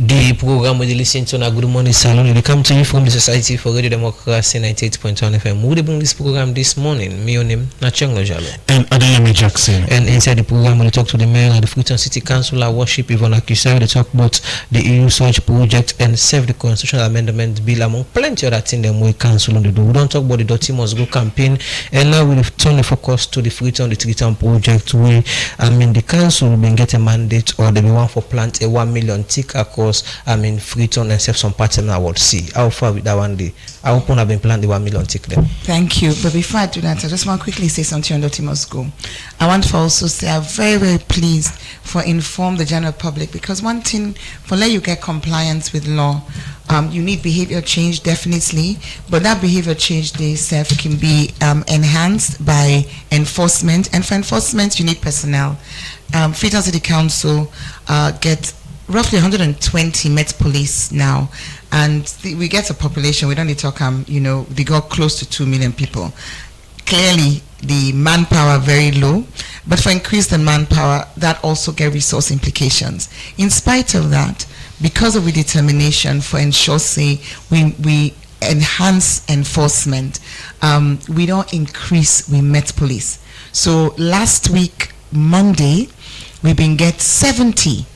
The program we listen to na Good Morning Salon, they come to you from the Society for Radio Democracy 98.1 FM. We bring this program this morning. My name na Chengo Jalo. And Adeyemi Jackson. And inside the program, we talk to the mayor of the Freetown City Council, our worship Yvonne Akisai. They talk about the EU Search project and save the constitutional amendment bill among plenty other things that we council on the do. We don't talk about the Dirty Must Go campaign. And now we turn the focus to the Freetown, the Freetown project. The council been get a mandate or they want for plant a 1 million tick across Freetown and save some partner award. See how far with that one day. I hope have been planned the 1 million tick there. Thank you. But before I do that, I just want to quickly say something on Dirty Must Go. I want to also say I'm very, very pleased for inform the general public, because one thing for let you get compliance with law, you need behavior change definitely, but that behavior change they self can be enhanced by enforcement, and for enforcement you need personnel. Freetown City Council get roughly 120 Met Police now, and we get a population, we don't need to talk, they got close to 2 million people. Clearly, the manpower very low, but for increase the manpower, that also get resource implications. In spite of that, because of the determination for ensure, say, we enhance enforcement, we don't increase, we Met Police. So last week, Monday, we been get 70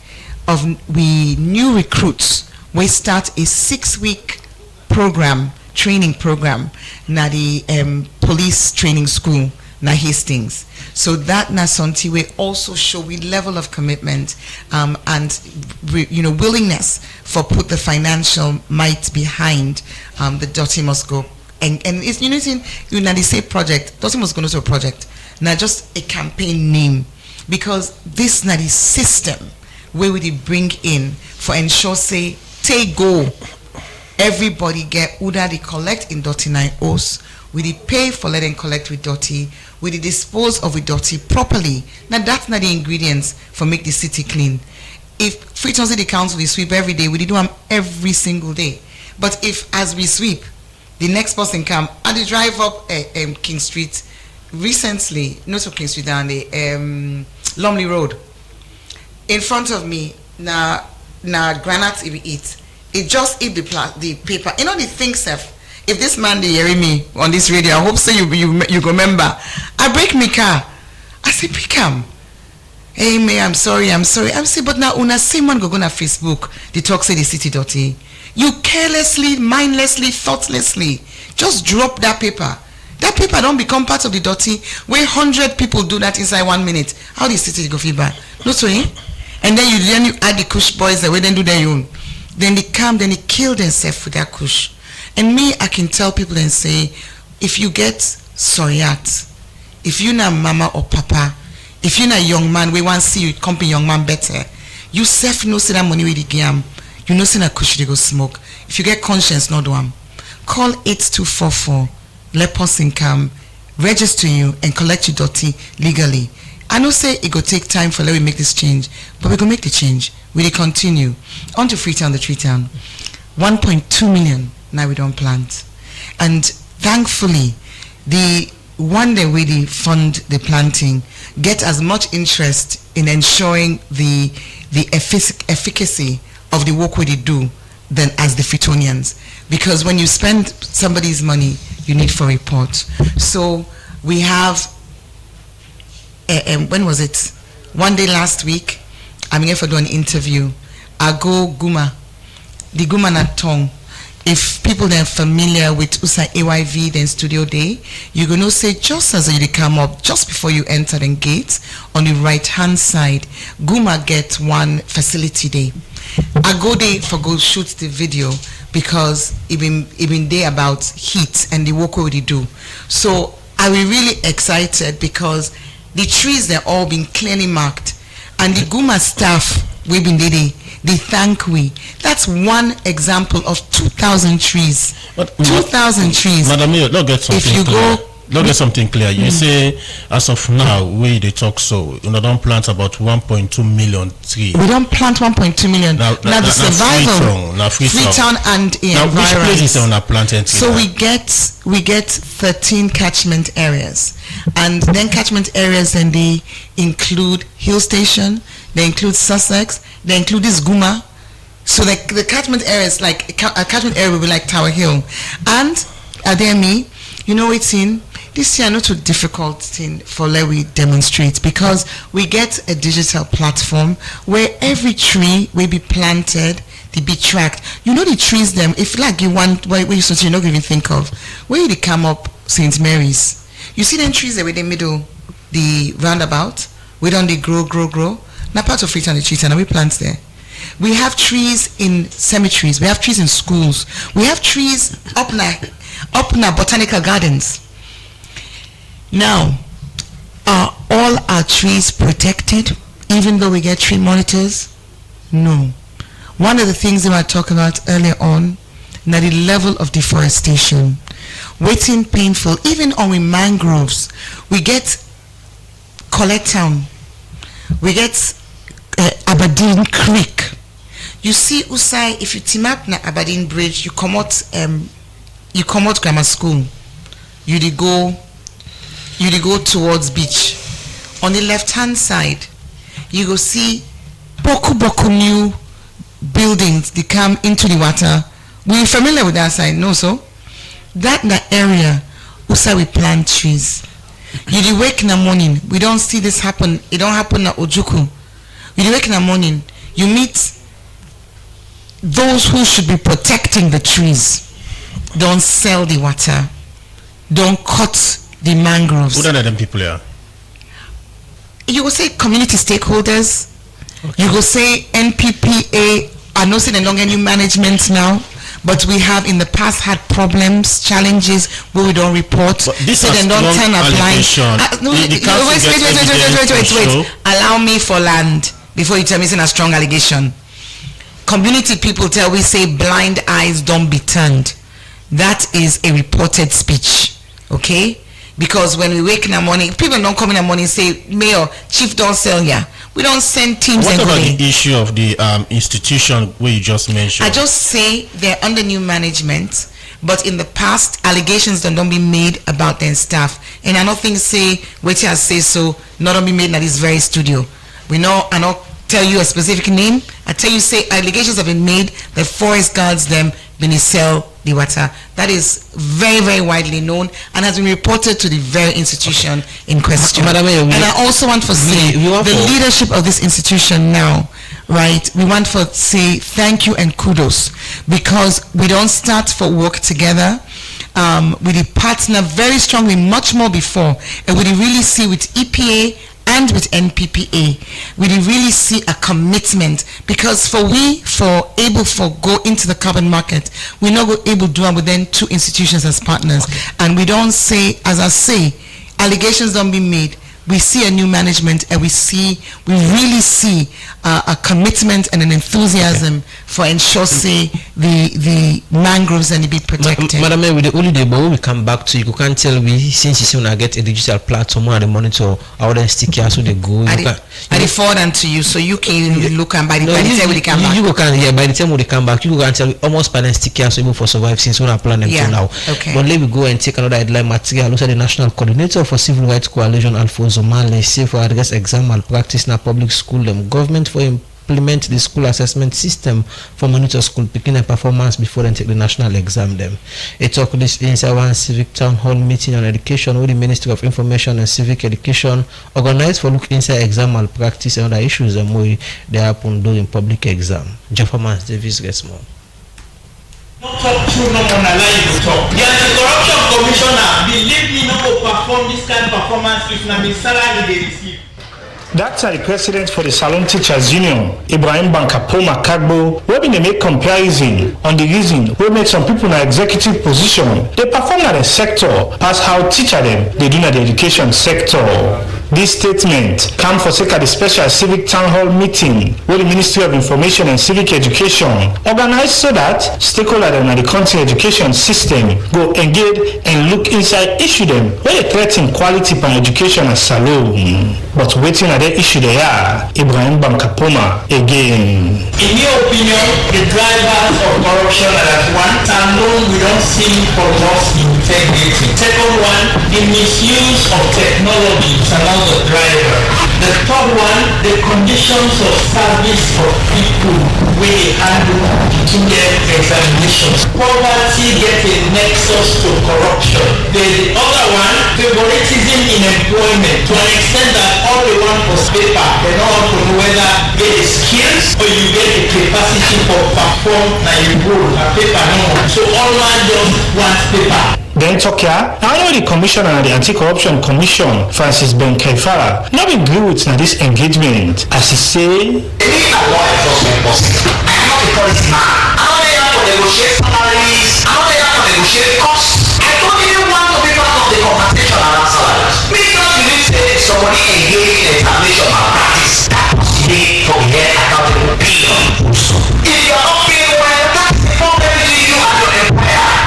of we new recruits. We start a 6-week program, training program, na the police training school na Hastings. So that na something we also show we level of commitment and willingness for put the financial might behind the Dirty Must Go. And it's the same project. Dirty Must Go not a project, not just a campaign name, because this na the system where we bring in for ensure say take go. Everybody get Uda they collect in Dirty 9 O's. We pay for letting collect with Dirty. We dispose of with Dirty properly. Now that's not the ingredients for make the city clean. If Freetown City Council we sweep every day, we do them every single day. But if as we sweep, the next person come and they drive up King Street recently, not so King Street down the Lumley Road. In front of me, na granite it eat. It just eat the paper. The thing self. If this man they hearing me on this radio, I hope so you remember. I break me car. I say pick him. Hey me, I'm sorry. I'm say, but now una same man go on Facebook. They talk say the city dirty. You carelessly, mindlessly, thoughtlessly just drop that paper. That paper don't become part of the dirty. Where 100 people do that inside 1 minute. How the city go feel bad? No so and then you add the Kush boys that way then do their own. Then they come, then they kill themselves with that Kush. And me, I can tell people and say, if you get soyat, if you're not mama or papa, if you're not young man, we want to see you company young man better. You self know say that money with the game. You know say that Kush they go smoke. If you get conscience, not do them. Call 8244. Let person come, register you, and collect your dirty legally. I know say it go take time for let we make this change, but we go make the change. We dey continue. On to Freetown, the Tree Town. 1.2 million now we don't plant. And thankfully, the one day we dey fund the planting get as much interest in ensuring the efficacy of the work we dey do than as the Freetonians. Because when you spend somebody's money, you need for report. So we have when was it? One day last week, I'm here for doing an interview. I go Guma, the Guma Natong. If people are familiar with USA AYV, then Studio Day, you're going to say just as you come up, just before you enter the gate, on the right-hand side, Guma get one facility day. I go there for go shoot the video because it been there about heat and the work we do. So I was really excited because the trees they're all been clearly marked, and the Guma staff we've been there. They thank we. That's one example of 2,000 trees. 2,000 trees. Madam Mayor, let's get something if you clear. go. Let's get something clear. You say, as of now, we they talk so, you know, don't plant about 1.2 million trees. We don't plant 1.2 million. Now the survival. Freetown and now which places are on a planted tree? So we get 13 catchment areas, and then catchment areas, and they include Hill Station, they include Sussex, they include this Guma. So the catchment areas, like a catchment area will be like Tower Hill, and Ademi, you know it's in. This year not too difficult thing for let we demonstrate, because we get a digital platform where every tree will be planted, they be tracked. You know the trees them, if like you want where you so you not even think of, where they come up St. Mary's. You see them trees that with the middle, the roundabout, we don't they grow. Now part of Freetown the Tree and we plant there. We have trees in cemeteries, we have trees in schools, we have trees up in botanical gardens. Now, are all our trees protected even though we get tree monitors? No. One of the things that I talked about earlier on, now the level of deforestation, waiting painful, even on we mangroves, we get Collettown, we get Aberdeen Creek. You see Usai, if you team up na Aberdeen Bridge, you come out grammar school, you go towards beach. On the left hand side, you go see boku new buildings, they come into the water. We familiar with that side? No, so that area Usai we plant trees. You wake in the morning, we don't see this happen. It don't happen at Ojuku. You wake in the morning, you meet those who should be protecting the trees. Don't sell the water. Don't cut the mangroves. Who are them people here? You will say community stakeholders. Okay. You will say NPPA. I know saying no longer new management now, but we have in the past had problems, challenges where we don't report. But this so they don't turn a blind. Wait. Allow me for land before you tell me it's a strong allegation. Community people tell we say blind eyes don't be turned. That is a reported speech, okay? Because when we wake in the morning, people don't come in the morning and say, Mayor, Chief don't sell ya. We don't send teams. What about the issue of the institution where you just mentioned? I just say they're under new management, but in the past, allegations don't be made about their staff. And I don't think say, wait I say so, not be made in this very studio. We know, I don't tell you a specific name. I tell you say allegations have been made that forest guards them Minicel Diwata. That is very, very widely known and has been reported to the very institution in question. Madam, and I also want to say the leadership of this institution now, right? We want to say thank you and kudos, because we don't start for work together. We partner very strongly, much more before, and we really see with EPA and with NPPA, we really see a commitment, because for able to go into the carbon market, we're not able to do it within two institutions as partners. And we don't say, as I say, allegations don't be made. We see a new management, and we really see a commitment and an enthusiasm for ensure, say, the mangroves and be protected. Madam, with the holiday, but when we come back to you can't tell me, since you soon get a digital platform and monitor how they stick here, so they go. I forward them to you, so you can look, and by the time we come back. By the time we come back, you can tell me almost by stick here, so able for survive since we are planning to now. Okay. But let me go and take another headline material. Look at the National Coordinator for Civil Rights Coalition, Alfonso Male, say for address exam malpractice na public school them government for implement the school assessment system for monitor school picking and performance before they take the national exam them. It talk this inside one civic town hall meeting on education with the Ministry of Information and Civic Education organized for look inside exam malpractice and other issues and way they happen during public exam. Jaffa Mans Davis gets more. Don't talk true, no one allow you to talk. The anti-corruption commissioner believe me no go perform this kind of performance if na his salary they receive. That's the president for the Salon Teachers Union, Ibrahim Bankapoma Kagbo, where they make comparison on the reason we make some people in an executive position. They perform at the sector past how teacher them they do in the education sector. This statement comes for sake of the special civic town hall meeting where the Ministry of Information and Civic Education organized so that stakeholders in the country education system go engage and look inside issue them where they threaten quality for education as Salon. But waiting at the issue they are, Ibrahim Bankapoma again. In your opinion, the drivers of corruption are at one, Salon we don't see for loss integrity. Second one, the misuse of technology is another driver. The third one, the conditions of service for people where they handle examinations. Poverty gets a nexus to corruption. The other one, favoritism in employment, to an extent that all they want for paper, they don't want to know whether get the skills or you get the capacity for perform na you go a paper no more. So all man just wants paper. Then Tokia, I know the commissioner and the Anti-Corruption Commission, Francis Ben Kaifara, not agree with this engagement, as he say, any law enforcement person, I am not a police man. I'm not here to negotiate salaries. I'm not here to negotiate costs. I don't even want to be part of the compensation around salaries. Please don't believe that somebody engaged in examination malpractice. That must be for the head accountable billion. If you are not paying well, that's the problem between you and your employer.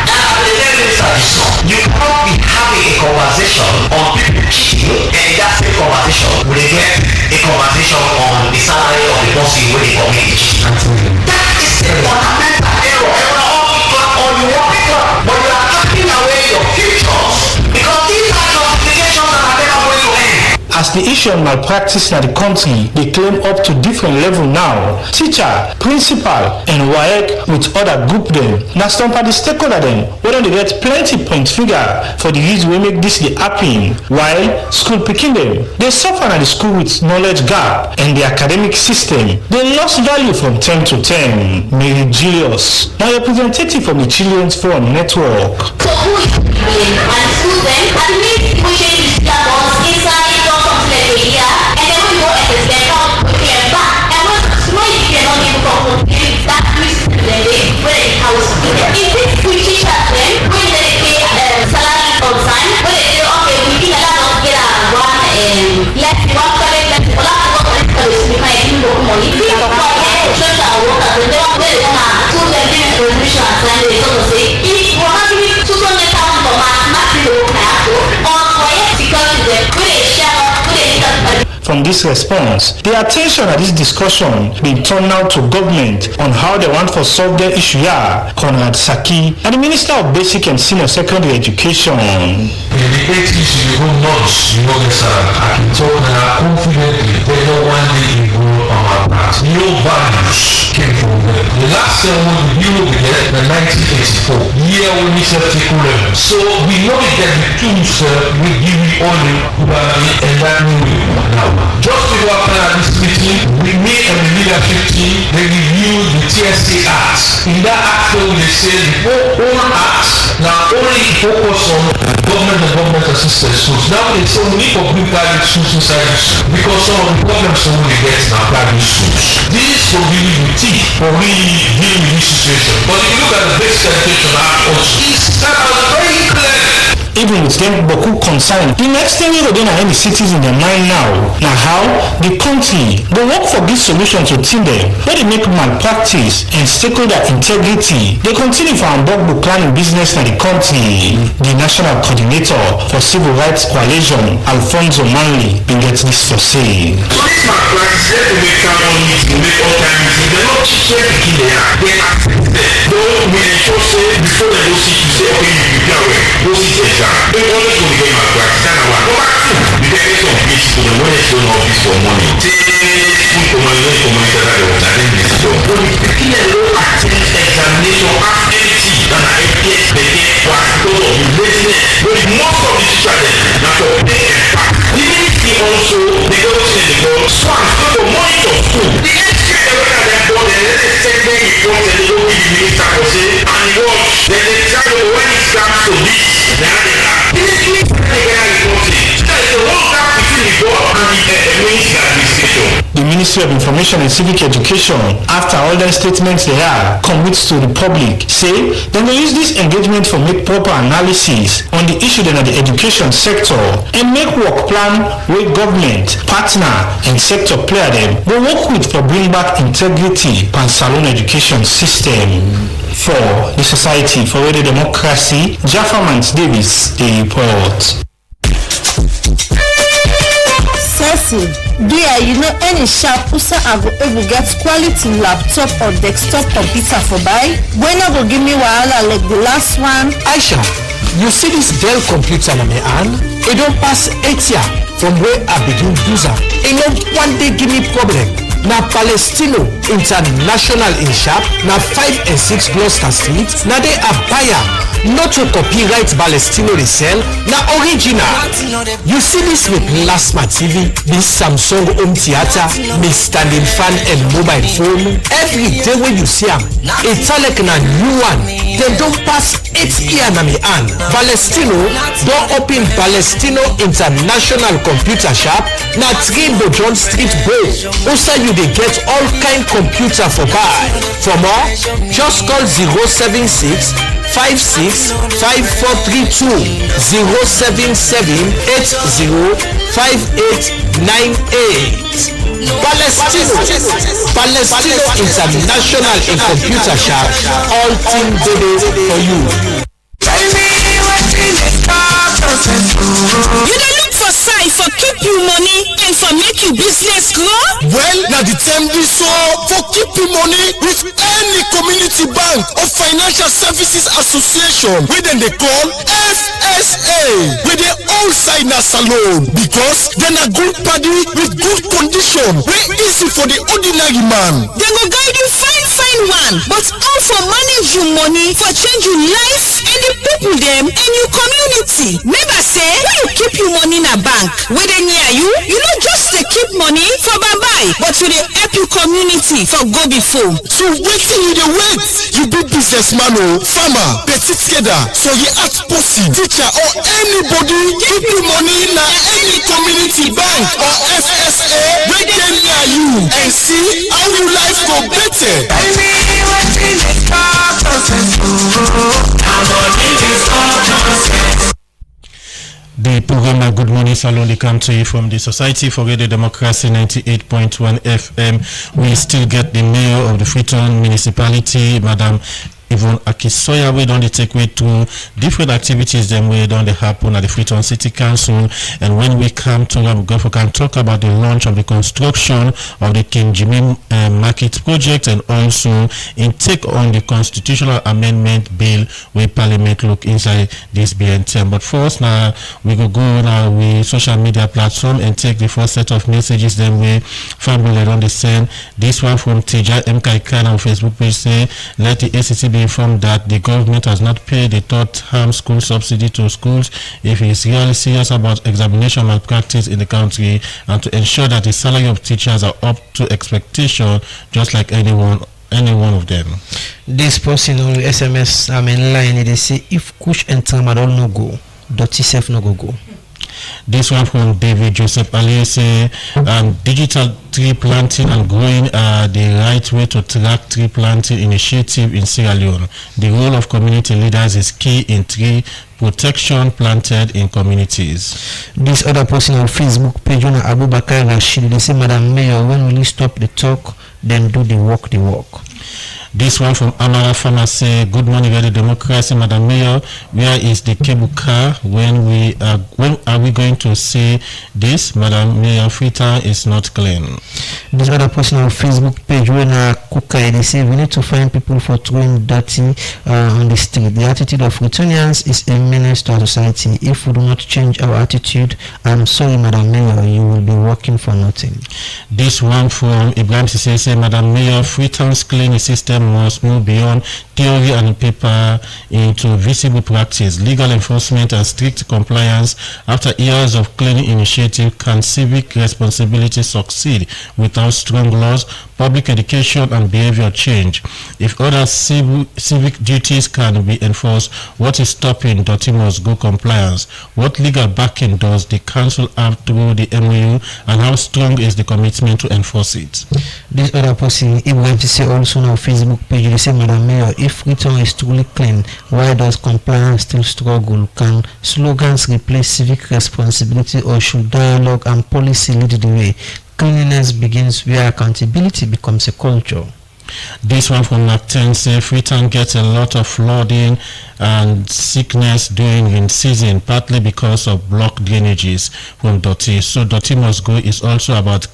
You cannot be having a conversation on people cheating and that same conversation will get a conversation on the salary of the person when they commit cheating. That is a fundamental error. Or you want people, but you are taking away your futures because these are justifications that are never going to end. As the issue of malpractice in the country, they claim up to different level now. Teacher, principal, and WAEC with other group them. Now stomp at the stakeholder them, whether they get plenty point figure for the reason we make this the happen. While school picking them, they suffer at the school with knowledge gap and the academic system. They lost value from 10 to 10. Mary Julius, now representative from the Children's Forum Network. So who is and school them and make we change the syllabus inside a year, and then we go and they come and back. And when you cannot even come that music in the day when it comes to it. If we teach them when they pay salary on time, when they say okay, we can allow us get one let's go to my money. We don't want to church our workers and they want to do the resolution and sign it. So say if we're not giving 200,000 for maximum or for security them, we share From this response, the attention at this discussion being turned now to government on how they want to solve their issue here, Conrad Saki, and the Minister of Basic and Senior Secondary Education. The debate issue will not, I can talk now confidently, whether one day it will that no values came from them. The last ceremony we know began in 1984, year when we said Tekulem. So we know that the tools will give you all the Kubani and that new now. Just before this meeting, we made a leadership team, they reviewed the TSA Act. In that act, they said the whole act now only focus on government and government assisted schools. Now they say we need to bring private schools inside the school because some of the problems we get in our private schools. This will really be key for really dealing with this situation. But if you look at the Basic Education Act, it's very clear. Even with them Boku concerned, the next thing we go do na any cities in their mind now. Now how the country they work for this solution to team them, where they make malpractice and stakeholder integrity. They continue for Ambogbo planning business in the country. The National Coordinator for Civil Rights Coalition, Alfonso Manley, been get this to say. So this malpractice, let them make town meeting, make all time meeting. They're not teaching the they are. They accept them. Don't we ensure say before they go see you say okay you prepare well, go see the exam. They always going to get malpractice. That's number one. Number two, you can get some bitch to the when they don't office for money. Food for money, for money that they want. That is the job. But if they kill a low attend examination ask anything than I get they get was because of the laziness. But most of the teachers now for pay and back. The ministry also they go to the goal. Swans go to monitor school. The education they look at them board and then they send them report and they don't give the minister for say and he watch. Then they tell you when it comes to this. Now they are. This is the guy reporting. There is a whole gap between the board and the minister administration. The Ministry of Information and Civic Education, after all the statements they are, commits to the public, say they will use this engagement for make proper analysis on the issue in the education sector and make work plan where government, partner and sector player them will work with for bring back integrity and Salon education system. For the Society for Radio Democracy, Jaffa Mans Davis, the report. Ceci, dear, you know any sharp usa I go able get quality laptop or desktop computer for buy? When I go give me wahala like the last one? Aisha, you see this Dell computer na me hand? It don't pass 8 years from where I begin use it. It no one day give me problem. Na Palestino International in shop, na 5 and 6 Gloucester Street, na they a buyer. Not to copyright Palestino resell, na original. You see this with plasma TV, this Samsung home theater, this standing fan and mobile phone. Every day when you see them, it's like a new one. They don't pass 8 years na me hand. Palestino don't open Palestino International Computer Shop, na 3 John Street Bow. Also you they get all kind computer for buy. For more, just call 076 56 5432 077 80 5898. Palestino International in Computer Shop. All things for you. You dey look for sign for keep you money and for make you business grow? Well, now the time is so for keep you money with any community bank or financial services association wey dem dey call FSA wey dey all side na salon because dem na good party with good condition wey easy for the ordinary man. Dem go guide you fine one but all for manage you money for change your life and the people dem and your community. Remember say when you keep your money in a bank wey dey near you, you no just dey keep money for bye but you dey help your community for go before. So wetin you dey wait? You be businessman o, farmer, petit trader, so you ask person, teacher or anybody keep your money na any community bank or FSA wey dey near you and see how your life go better. The program Good Morning Salon, they come to you from the Society for Radio Democracy 98.1 FM. We still get the mayor of the Freetown Municipality, Madam Yvonne Akisoya wey don dey take way through different activities dem wey don dey happen at the Freetown City Council. And when we come to am, we can talk about the launch of the construction of the King Jimmy Market project, and also in take on the constitutional amendment bill wey Parliament look inside this BN10. But first, now we go now with social media platform and take the first set of messages dem wey family don dey send. This one from Tija Mkaikana on Facebook page say, let the ACT be informed that the government has not paid the third term school subsidy to schools if it is really serious about examination malpractice in the country, and to ensure that the salary of teachers are up to expectation, just like any one of them. This person on SMS line, they say if Kush and Tramadol no go, Dotty Self no go. This one from David Joseph Ali say, digital tree planting and growing are the right way to track tree planting initiative in Sierra Leone. The role of community leaders is key in tree protection planted in communities. This other person on Facebook page on Abubakar Rashid, they say, Madam Mayor, when will you stop the talk, then do the work. This one from Amara Farmer say, good morning, Radio Democracy, Madam Mayor. Where is the cable car? When are we going to see this? Madam Mayor, Freetown is not clean. This other person on Facebook page, when Kukai, they say we need to find people for throwing dirty on the street. The attitude of Freetonians is a menace to our society. If we do not change our attitude, I'm sorry, Madam Mayor, you will be working for nothing. This one from Ibrahim Sise say, Madam Mayor, Freetown's cleaning system must move beyond theory and paper into visible practice. Legal enforcement and strict compliance. After years of cleaning initiative, can civic responsibility succeed without strong laws, public education and behavior change? If other civic duties can be enforced, what is stopping Dirty Must Go compliance? What legal backing does the council have through the MOU, and how strong is the commitment to enforce it? This other person, Ibrahim Sise, also on our Facebook page, they say, Madam Mayor, if Freetown is truly clean, why does compliance still struggle? Can slogans replace civic responsibility, or should dialogue and policy lead the way? Cleanliness begins where accountability becomes a culture. This one from Nacten say, Freetown gets a lot of flooding and sickness during in season, partly because of blocked drainages from Dirty. So Dirty Must Go is also about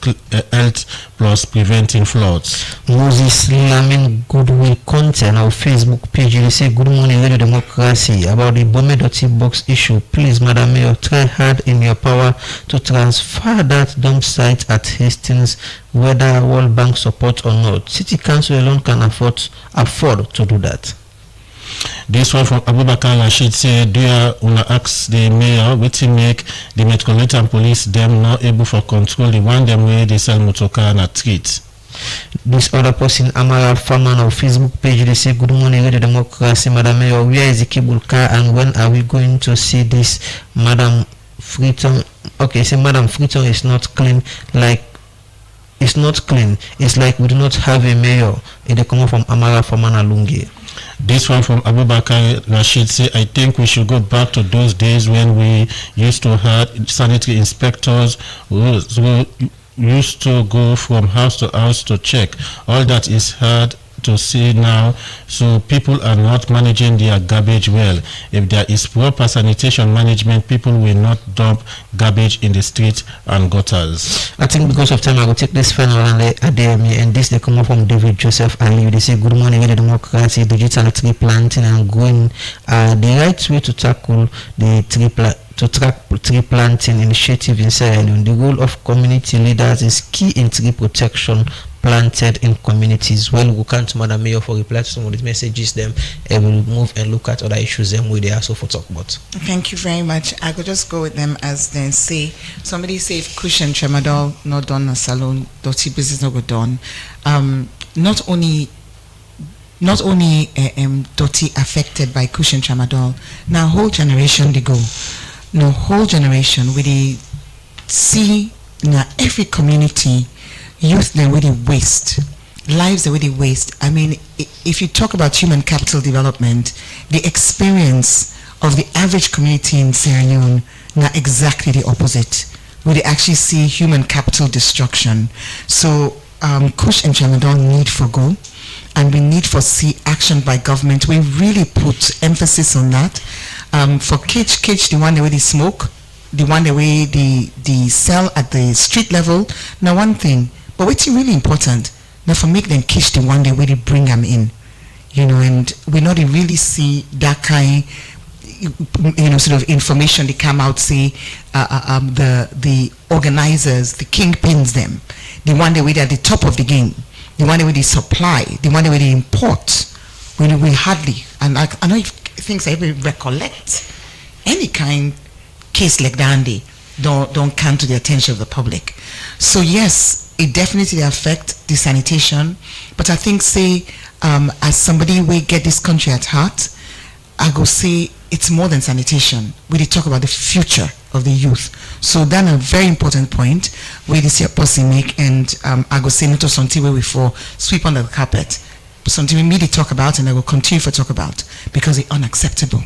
health plus preventing floods. Moses Lamin Goodwill content our Facebook page, they say, good morning, Radio Democracy. About the Bome Dirty Box issue, please, Madam Mayor, try hard in your power to transfer that dump site at Hastings, whether World Bank support or not. City Council alone can afford to do that. This one from Abubakar Rashid say, do you wanna ask the mayor wetin make the Metropolitan Police them not able for control the one them way they sell motorcar and a treat? This other person, Amara Farman of Facebook page, they say, good morning, Radio Democracy, Madam Mayor, where is the cable car and when are we going to see this? Madam Freetown, okay, say Madam Freetown is not clean, like it's not clean. It's like we do not have a mayor. It come from Amara Farman Alungi. This one from Abubakar Rashid say, I think we should go back to those days when we used to have sanitary inspectors who used to go from house to house to check. All that is hard to see now, so people are not managing their garbage well. If there is proper sanitation management, people will not dump garbage in the streets and gutters. I think because of time, I will take this final and this they come up from David Joseph Ali. They say, good morning, Radio Democracy, digital tree planting and growing the right way to tackle the tree planting initiative in Sierra Leone. The role of community leaders is key in tree protection planted in communities. Well, we can't to Madam Mayor for reply to some of these messages them and we'll move and look at other issues them where they are so for talk about. Thank you very much. I could just go with them as then say somebody say if Cushion Tramadol not done a salon, dirty business not go done. Not only dirty affected by Cushion Tramadol, now whole generation they go. No whole generation where they see now every community youth they really waste, lives they really waste. I mean, if you talk about human capital development, the experience of the average community in Sierra Leone now exactly the opposite, where they actually see human capital destruction. So Kush and Tramadol need for go. and we need for see action by government. We really put emphasis on that. For cage, the one the way they smoke, the one the way they sell at the street level. Now one thing, but what's really important, now for make them catch the one the way they bring them in, and we not really see that kind, sort of information they come out, say, the organizers, the kingpins them, the one the way they're at the top of the game, the one the way they supply, the one the way they import, we hardly, and I know if things I even recollect any kind case like that, they don't come to the attention of the public. So yes, it definitely affect the sanitation, but I think say as somebody we get this country at heart, I go say it's more than sanitation. We did talk about the future of the youth. So that's a very important point where this year policy make, and I go say not something where we for sweep under the carpet. Something we immediately talk about, and I will continue to talk about because it's unacceptable.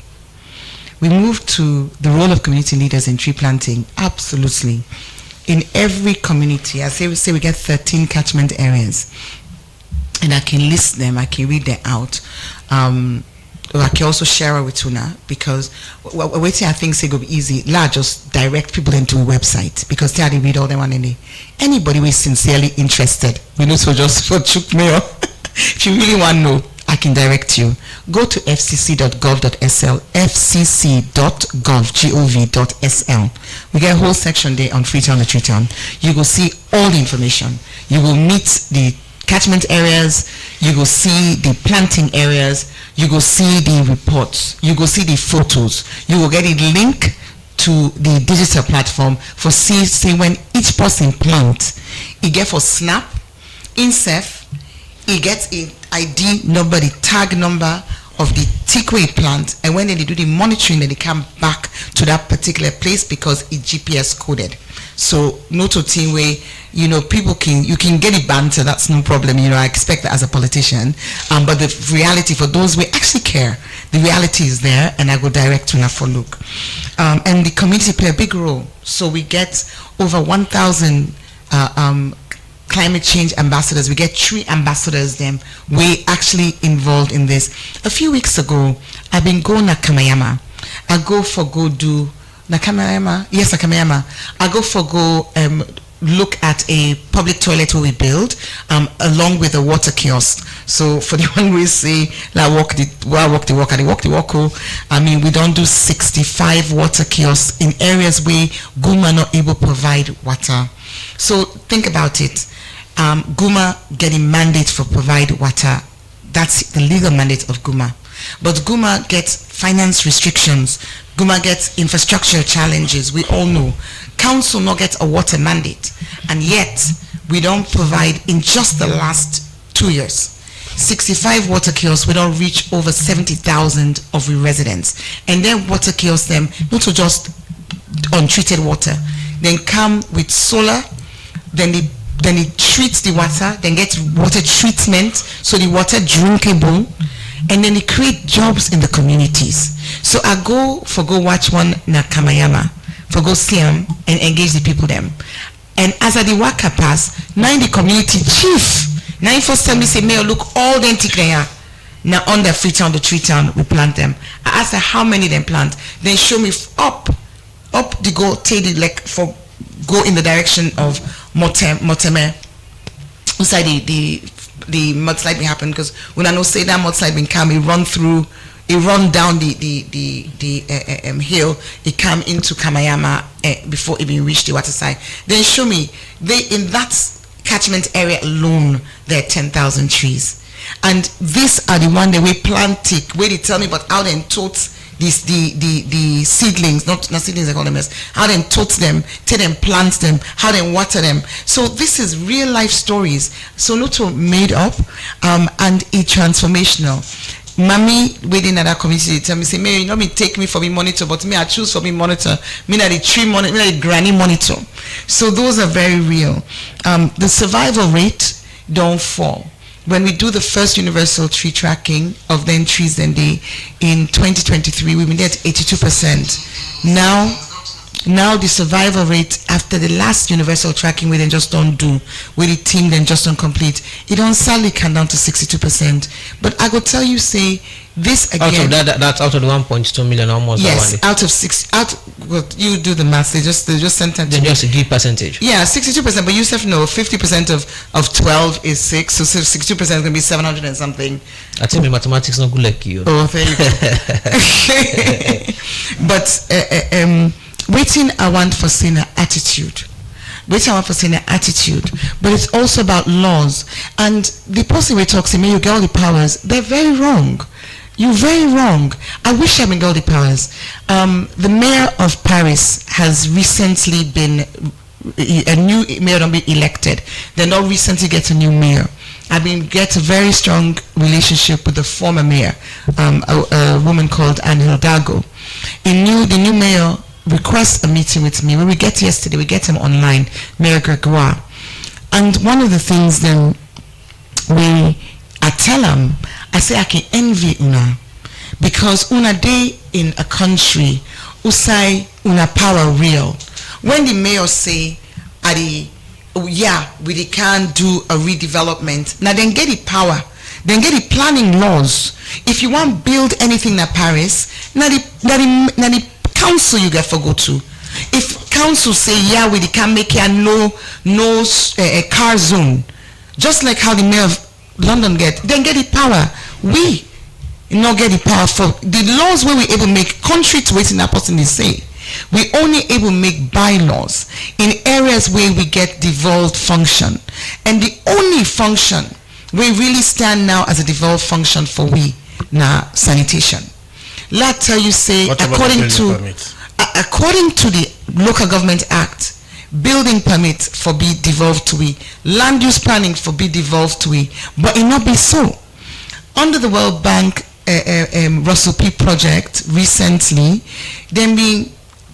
We move to the role of community leaders in tree planting. Absolutely. In every community, I say we get 13 catchment areas, and I can list them, I can read them out. Or I can also share it with Tuna, because waiting I think say go be easy. Just direct people into a website, because they already read all them on anybody who is sincerely interested. We know so just for chook mail. If you really want to know, I can direct you. Go to fcc.gov.sl, fcc.gov.sl. We get a whole section there on Freetown and Treetown. You will see all the information. You will meet the catchment areas, you will see the planting areas, you will see the reports, you will see the photos, you will get a link to the digital platform for see when each person plant. It get for snap, INSEF, it gets an ID number, the tag number of the Tikwe plant, and when they do the monitoring, then they come back to that particular place because it's GPS coded. So no to team way, people you can get it banter, that's no problem. I expect that as a politician. But the reality for those we actually care, the reality is there, and I go direct to for look. And the community play a big role. So we get over 1,000 climate change ambassadors. We get 3 ambassadors them we actually involved in this. A few weeks ago, I've been going to Kamayama. I go for go do Nakamayama. Yes, Nakamayama. I go for go look at a public toilet where we build along with a water kiosk. So for the one we say I walk the walk. I mean, we don't do 65 water kiosks in areas where Guma not able to provide water. So think about it. Guma getting mandate for provide water. That's the legal mandate of Guma. But Guma gets finance restrictions. Guma gets infrastructure challenges. We all know. Council not get a water mandate. And yet, we don't provide, in just the last 2 years, 65 water kiosks, we don't reach over 70,000 of residents. And then water kiosks them, not to just untreated water, then come with solar, then it treats the water, then gets water treatment, so the water drinkable, and then it create jobs in the communities. So I go watch one na Kamayama, for go see them and engage the people them. And as I the waka pass, now in the community chief, now in first time we say, Mayor, look, all the Tikreya, now on the Freetown, the Treetown, we plant them. I asked her how many them plant. Then show me up the go, take the like for go in the direction of Moteme. Inside the mudslide will happen, because when I know say that mudslide will come, it run down the hill, it come into Kamayama before it even reach the water side. Then show me in that catchment area alone there are 10,000 trees, and these are the one that we planted where they tell me about how they totes these the seedlings, not seedlings I call them as, how they totes them, tell them plant them, how they water them. So this is real life stories, so not made up, and it's transformational. Mommy waiting at that community tell me, say, Mary, you know me take me for me monitor, but me I choose for me monitor. Me na the tree monitor, me na the granny monitor. So those are very real. The survival rate don't fall. When we do the first universal tree tracking of then trees then day in 2023, we've been at 82%. Now now the survival rate after the last universal tracking we then just don't do, with the team then just don't complete, it don't sadly come down to 62%. But I go tell you, say, this again. That's out of the 1.2 million almost. Yes, out of six. Well, you do the math. They just sent it. Then just give percentage. Yeah, 62%. But you said no. 50% of 12 is 6, so 62% is gonna be 700 and something. I think the mathematics not good like you. Oh, there you go. But waiting, I want for saying attitude. Waiting, I want for saying attitude. But it's also about laws. And the person we talk to, may you get all the powers. They're very wrong. You're very wrong. I wish I had all the powers. The mayor of Paris has recently been, a new mayor don't be elected. They not recently get a new mayor. I mean, get a very strong relationship with the former mayor, a woman called Anne Hidalgo. The new mayor requests a meeting with me. When we get yesterday, we get him online, Mayor Gregoire. And one of the things then I tell him, I say I can envy una because una day in a country who say una power real. When the mayor say, we can't do a redevelopment. Now then get the power, then get the planning laws. If you want build anything in Paris, now the council you get for go to. If council say we can make a no car zone, just like how the mayor of London then get the power. We not get the power for the laws where we able make contrary to what that person is say. We only able make bylaws in areas where we get devolved function, and the only function we really stand now as a devolved function for we now sanitation. Let tell you say according to the Local Government Act, building permit for be devolved to we, land use planning for be devolved to we, but it not be so. Under the World Bank Russell P project recently, then being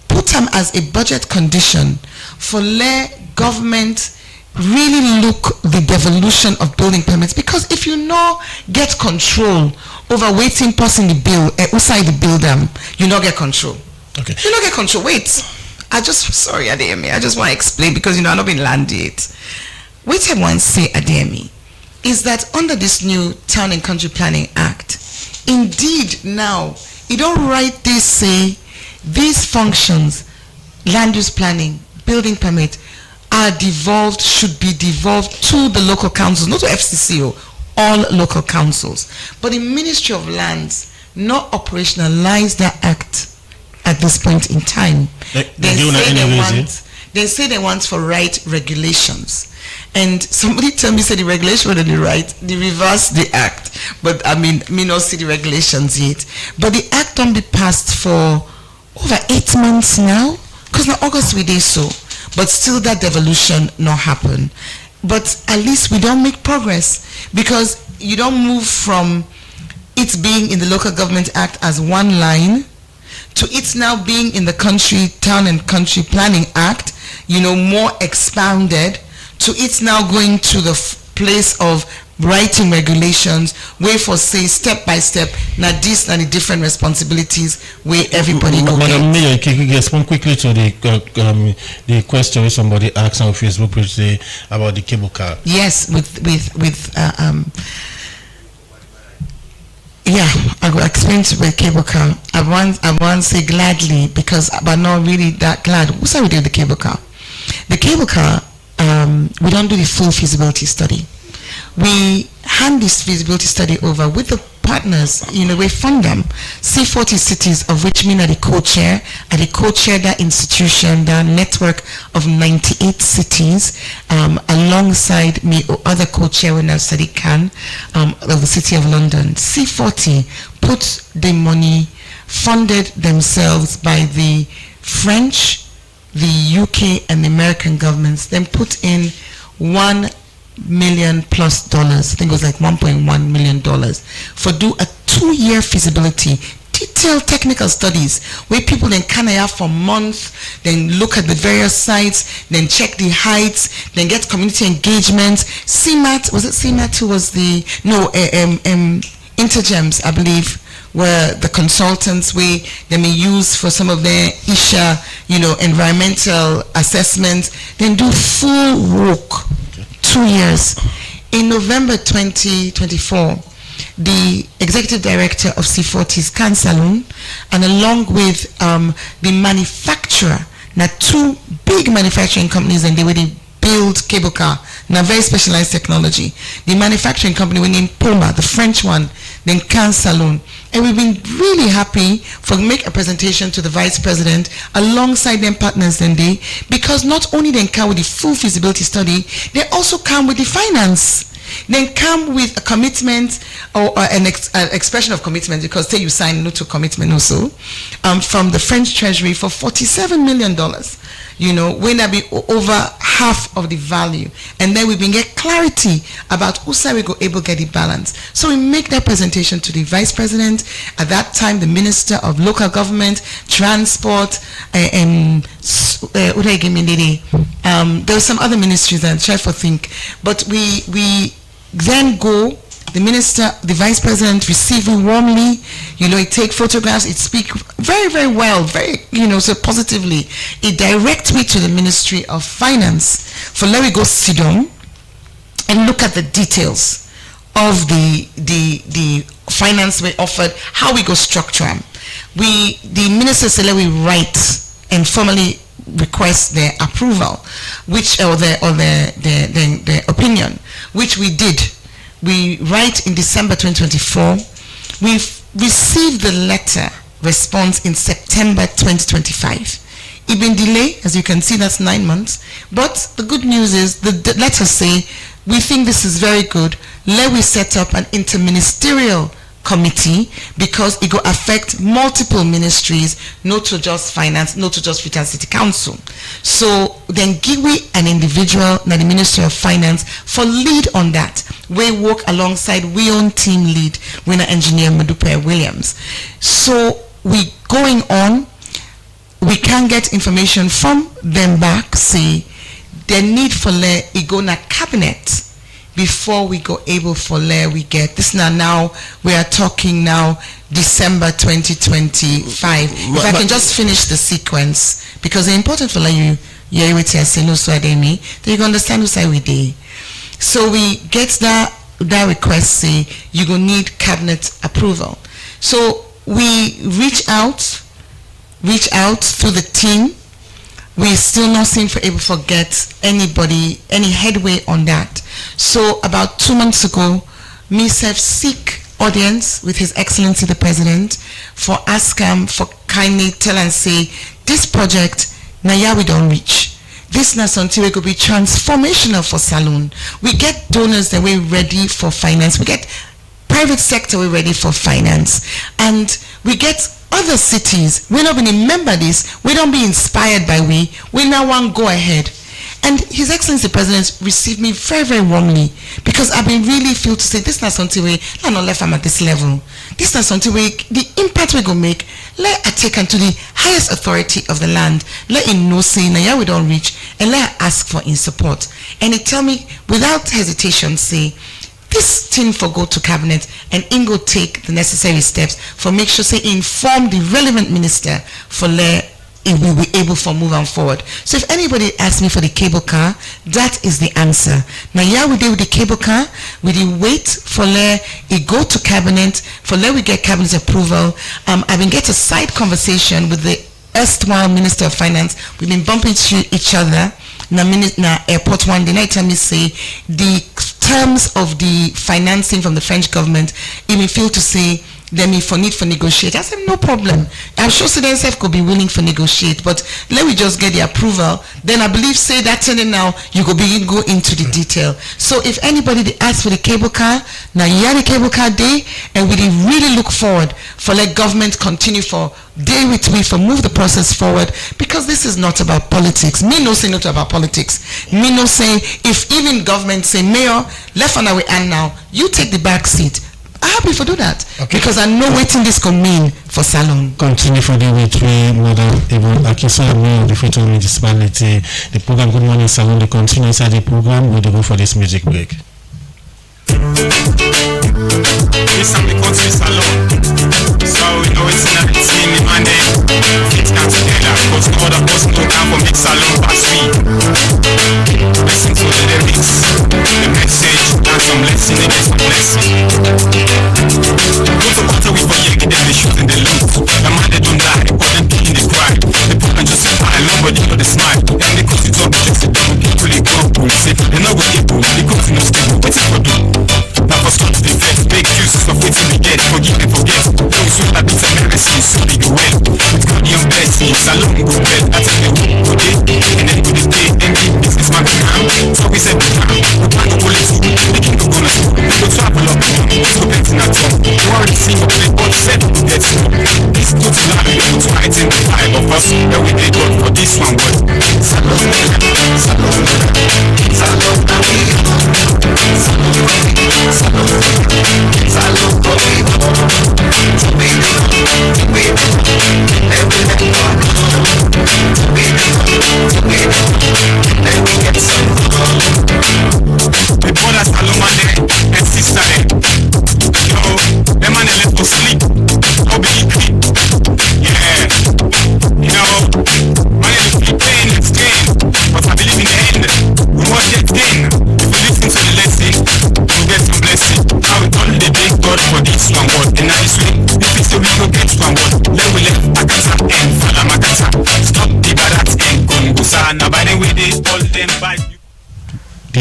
put them as a budget condition for let government really look the devolution of building permits, because if you not get control over waiting person the bill outside the bill them, you not get control. Okay. You not get control. Wait. Sorry, Ademi. I just want to explain because I've not been landed. What I want to say, Ademi, is that under this new Town and Country Planning Act, indeed now, it don't write this say these functions, land use planning, building permit, are devolved, should be devolved to the local councils, not to FCCO, all local councils. But the Ministry of Lands not operationalize that act at this point in time. They say they want for right regulations. And somebody tell me say the regulation were the right, they reverse the act. But I mean, me not see the regulations yet. But the act don't be passed for over 8 months now, because now August we did so. But still that devolution not happen. But at least we don't make progress, because you don't move from it being in the Local Government Act as one line to it now being in the Town and Country Planning Act, more expounded, to it now going to the place of writing regulations where for say step by step now these are the different responsibilities where everybody go Madam Mayor, can you respond quickly to the question somebody asked on Facebook page today about the cable car? Yes, I will explain to the cable car. I want to say gladly, but not really that glad. What's we do with the cable car? The cable car, we don't do the full feasibility study. We hand this feasibility study over with the partners, we fund them. C40 cities, of which me are the co-chair. I co-chair that institution, that network of 98 cities, alongside me or other co-chair when I study of the City of London. C40 put the money, funded themselves by the French, the UK and the American governments, then put in $1 million plus. I think it was like $1.1 million for do a 2-year feasibility, detailed technical studies where people then can have for months, then look at the various sites, then check the heights, then get community engagement. CMAT, was it CMAT who was Intergems, I believe, were the consultants they may use for some of their ISHA, environmental assessments, then do full work, 2 years. In November 2024, the executive director of C40's Can Saloon, and along with the manufacturer, now 2 big manufacturing companies, and they build cable car, now very specialized technology. The manufacturing company we named Poma, the French one, then Can Saloon. And we've been really happy for make a presentation to the Vice President alongside them partners then they, because not only they come with the full feasibility study, they also come with the finance. Then come with a commitment or an expression of commitment, because say you sign no to commitment also, from the French Treasury for $47 million. When that be over half of the value, and then we been get clarity about who side we go able to get the balance. So we make that presentation to the Vice President, at that time the Minister of Local Government, Transport, and there were some other ministries that I try to think, but we then go. The minister, the vice president receive me warmly, he take photographs, it speak very, very well, very, so positively. It directs me to the Ministry of Finance for let me go sit down and look at the details of the finance we offered, how we go structure them. The minister said let we write and formally request their approval, which or their opinion, which we did. We write in December 2024. We've received the letter response in September 2025. It been delayed, as you can see, that's 9 months. But the good news is the letter say, we think this is very good. Let we set up an interministerial committee, because it will affect multiple ministries, not to just finance, not to just Freetown City Council. So then give we an individual, now the Ministry of Finance, for lead on that. We work alongside we own team lead, we're an engineer Madupe Williams. So we going on, we can get information from them back, say the need for it go na cabinet before we go able for we get this now we are talking now December 2025. If I can just finish the sequence, because it's important for you with say no so me then you can understand who say we did. So we get that request, say you go need cabinet approval. So we reach out through the team. We still not seem for able to get any headway on that. So about 2 months ago, me seek audience with His Excellency the President for ask him for kindly tell and say this project now we don't reach. This now something we could be transformational for Saloon. We get donors that we're ready for finance. We get private sector we're ready for finance, and we get other cities. We're not going to remember this. We don't be inspired by we now want to go ahead. And His Excellency the President received me very, very warmly, because I've been really feel to say this is not something we I'm not left I'm at this level. This is not something we the impact we're gonna make, let I take to the highest authority of the land. Let him know say now we don't reach, and let I ask for in support. And he tell me without hesitation say this thing for go to cabinet, and in go take the necessary steps for make sure say inform the relevant minister for it will be able for move on forward. So if anybody asks me for the cable car, that is the answer. Now we deal with the cable car, we wait for it go to cabinet, for we get cabinet approval. I've been get a side conversation with the erstwhile Minister of Finance. We've been bumping into each other. Now airport one day night tell me say the terms of the financing from the French government, even feel to say them if for need for negotiate. I said no problem. I'm sure students could be willing for negotiate, but let me just get the approval. Then I believe say that turning now you go begin go into the detail. So if anybody they ask for the cable car, now you have the cable car day, and we really look forward for let government continue for day with me for move the process forward, because this is not about politics. Me no say not about politics. Me no say if even government say mayor left on our hand now, you take the back seat. I'm happy for do that, okay, because I know waiting this could mean for Saloon. Continue for the week with Madam Yvonne Akinsola, Mayor of the Freetown Municipality. The program Good Morning Saloon, they continue inside the program. We'll go for this music break. This is the country Salon.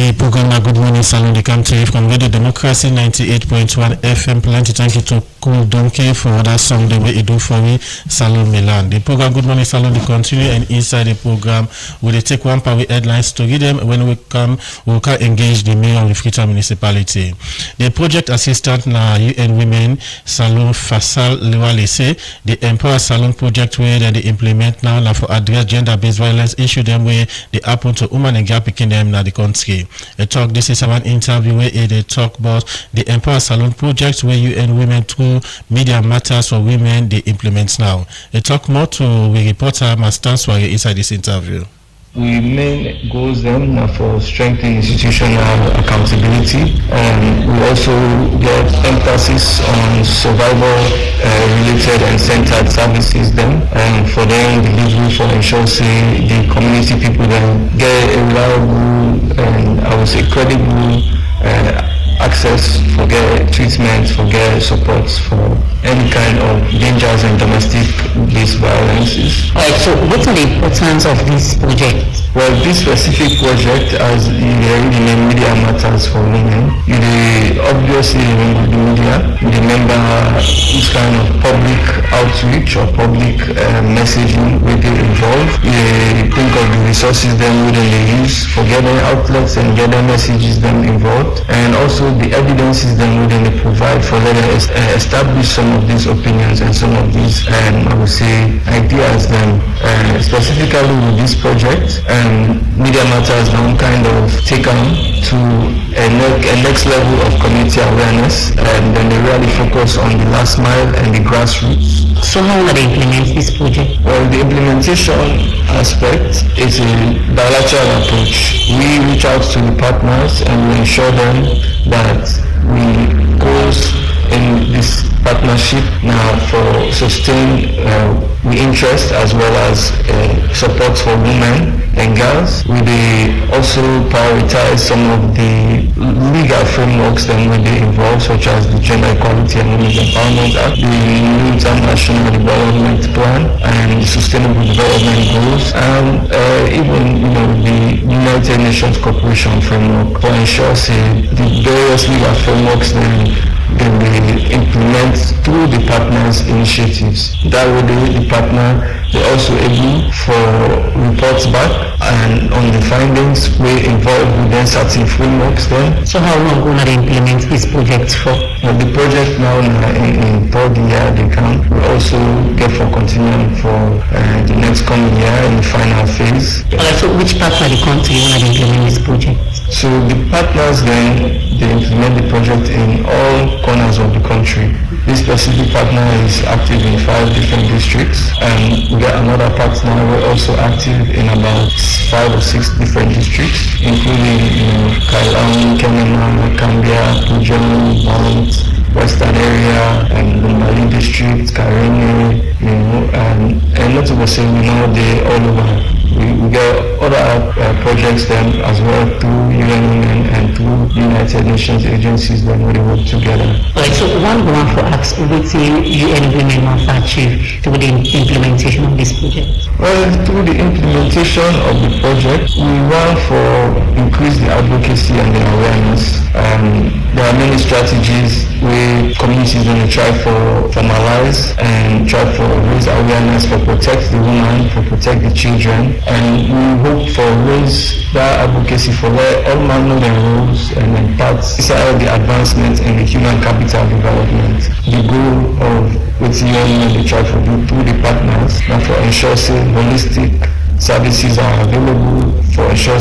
The program na Good Morning Salon, they come to you from Radio Democracy 98.1 FM. Plenty thank you to Cool Donkey for that song the way he do for me, Salon Milan. The program Good Morning Salon, they continue, and inside the program, we take one part with headlines to read them. When we can engage the mayor of the Freetown municipality. The project assistant na UN Women Salon Fasal Lewale say the Empower Salon project where they implement now for address gender-based violence issue them where they happen to women and girl picking them na the country. This is an interview where they talk about the Empower Salon project where UN Women through Media Matters for Women they implement now. They talk more to we reporter Mastan Swage inside this interview. We main goals then for strengthening institutional accountability, and we also get emphasis on survival related and centered services then, and for them delivery for ensure say the community people then get a reliable and I would say credible access for get treatment, for get support for any kind of dangers and domestic-based violences. Alright, so what are the importance of this project? Well, this specific project, as the name Media Matters for Women, you obviously remember the media, you remember this kind of public outreach or public messaging where they involve. You think of the resources then where they use for getting outlets and getting messages them involved, and also the evidences then where they provide for letting establish some of these opinions and some of these, I would say, ideas then, specifically with this project. Media Matters now kind of take on to a next level of community awareness, and then they really focus on the last mile and the grassroots. So how will they implement this project? Well, the implementation aspect is a bilateral approach. We reach out to the partners and we ensure them that we goes in this partnership now for sustain the interest as well as support for women and girls. We also prioritize some of the legal frameworks that will be involved, such as the Gender Equality and Women's Empowerment Act, the New International Development Plan, and the Sustainable Development Goals, and even the United Nations Corporation Framework for ensure the various legal frameworks then they implement through the partners' initiatives. That way the partner, they're also able for reports back and on the findings we involved within certain frameworks then. So how long will they implement this project for? The project now in third year they can. We also get for continuing for the next coming year in the final phase. So which part of the country will they implement this project? So the partners then, they implement the project in all corners of the country. This specific partner is active in 5 different districts, and we got another partner we're also active in about 5 or 6 different districts, including Kailan, Kenema, Cambia, Pujon, Mount, Western area, and the Mali district, Karene, and not to say they all over. We get other projects then as well through UN Women and through United Nations agencies that we work together. Alright, so one for ask what UN Women must achieve through the implementation of this project? Well, through the implementation of the project, we want for increase the advocacy and the awareness. There are many strategies where communities going to try for formalize and try for raise awareness for protect the woman, for protect the children, and we hope for raise that advocacy for where all men know their roles and then parts inside the advancement in the human capital development. The goal of what they try to do through the partners and for ensure holistic services are available, for ensure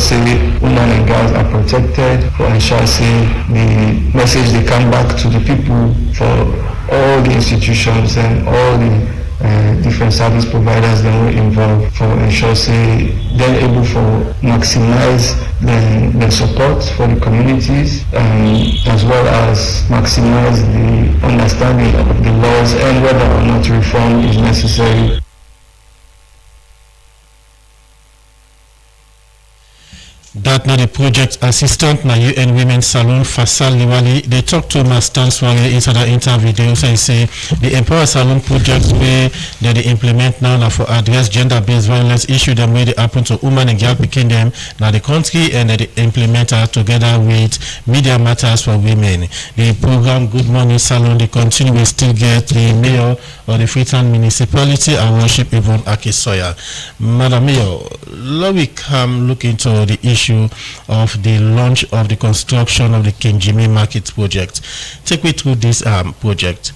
women and girls are protected, for ensure the message they come back to the people, for all the institutions and all the different service providers that were involved, for ensure they're able for maximize the support for the communities, as well as maximize the understanding of the laws and whether or not reform is necessary. That now the project assistant na UN Women's Salon Fasal Liwali. They talk to Master Sware inside the interview. They also say the Empower Salon project where they implement now for address gender-based violence issue them where they happen to women and girl picking them now the country and they implement together with Media Matters for Women. The program Good Morning Salon they continue to still get the mayor of the Freetown Municipality and worship Yvonne Akisoya. Madam Mayor, let me come look into the issue of the launch of the construction of the King Jimmy Market project. Take me through this project.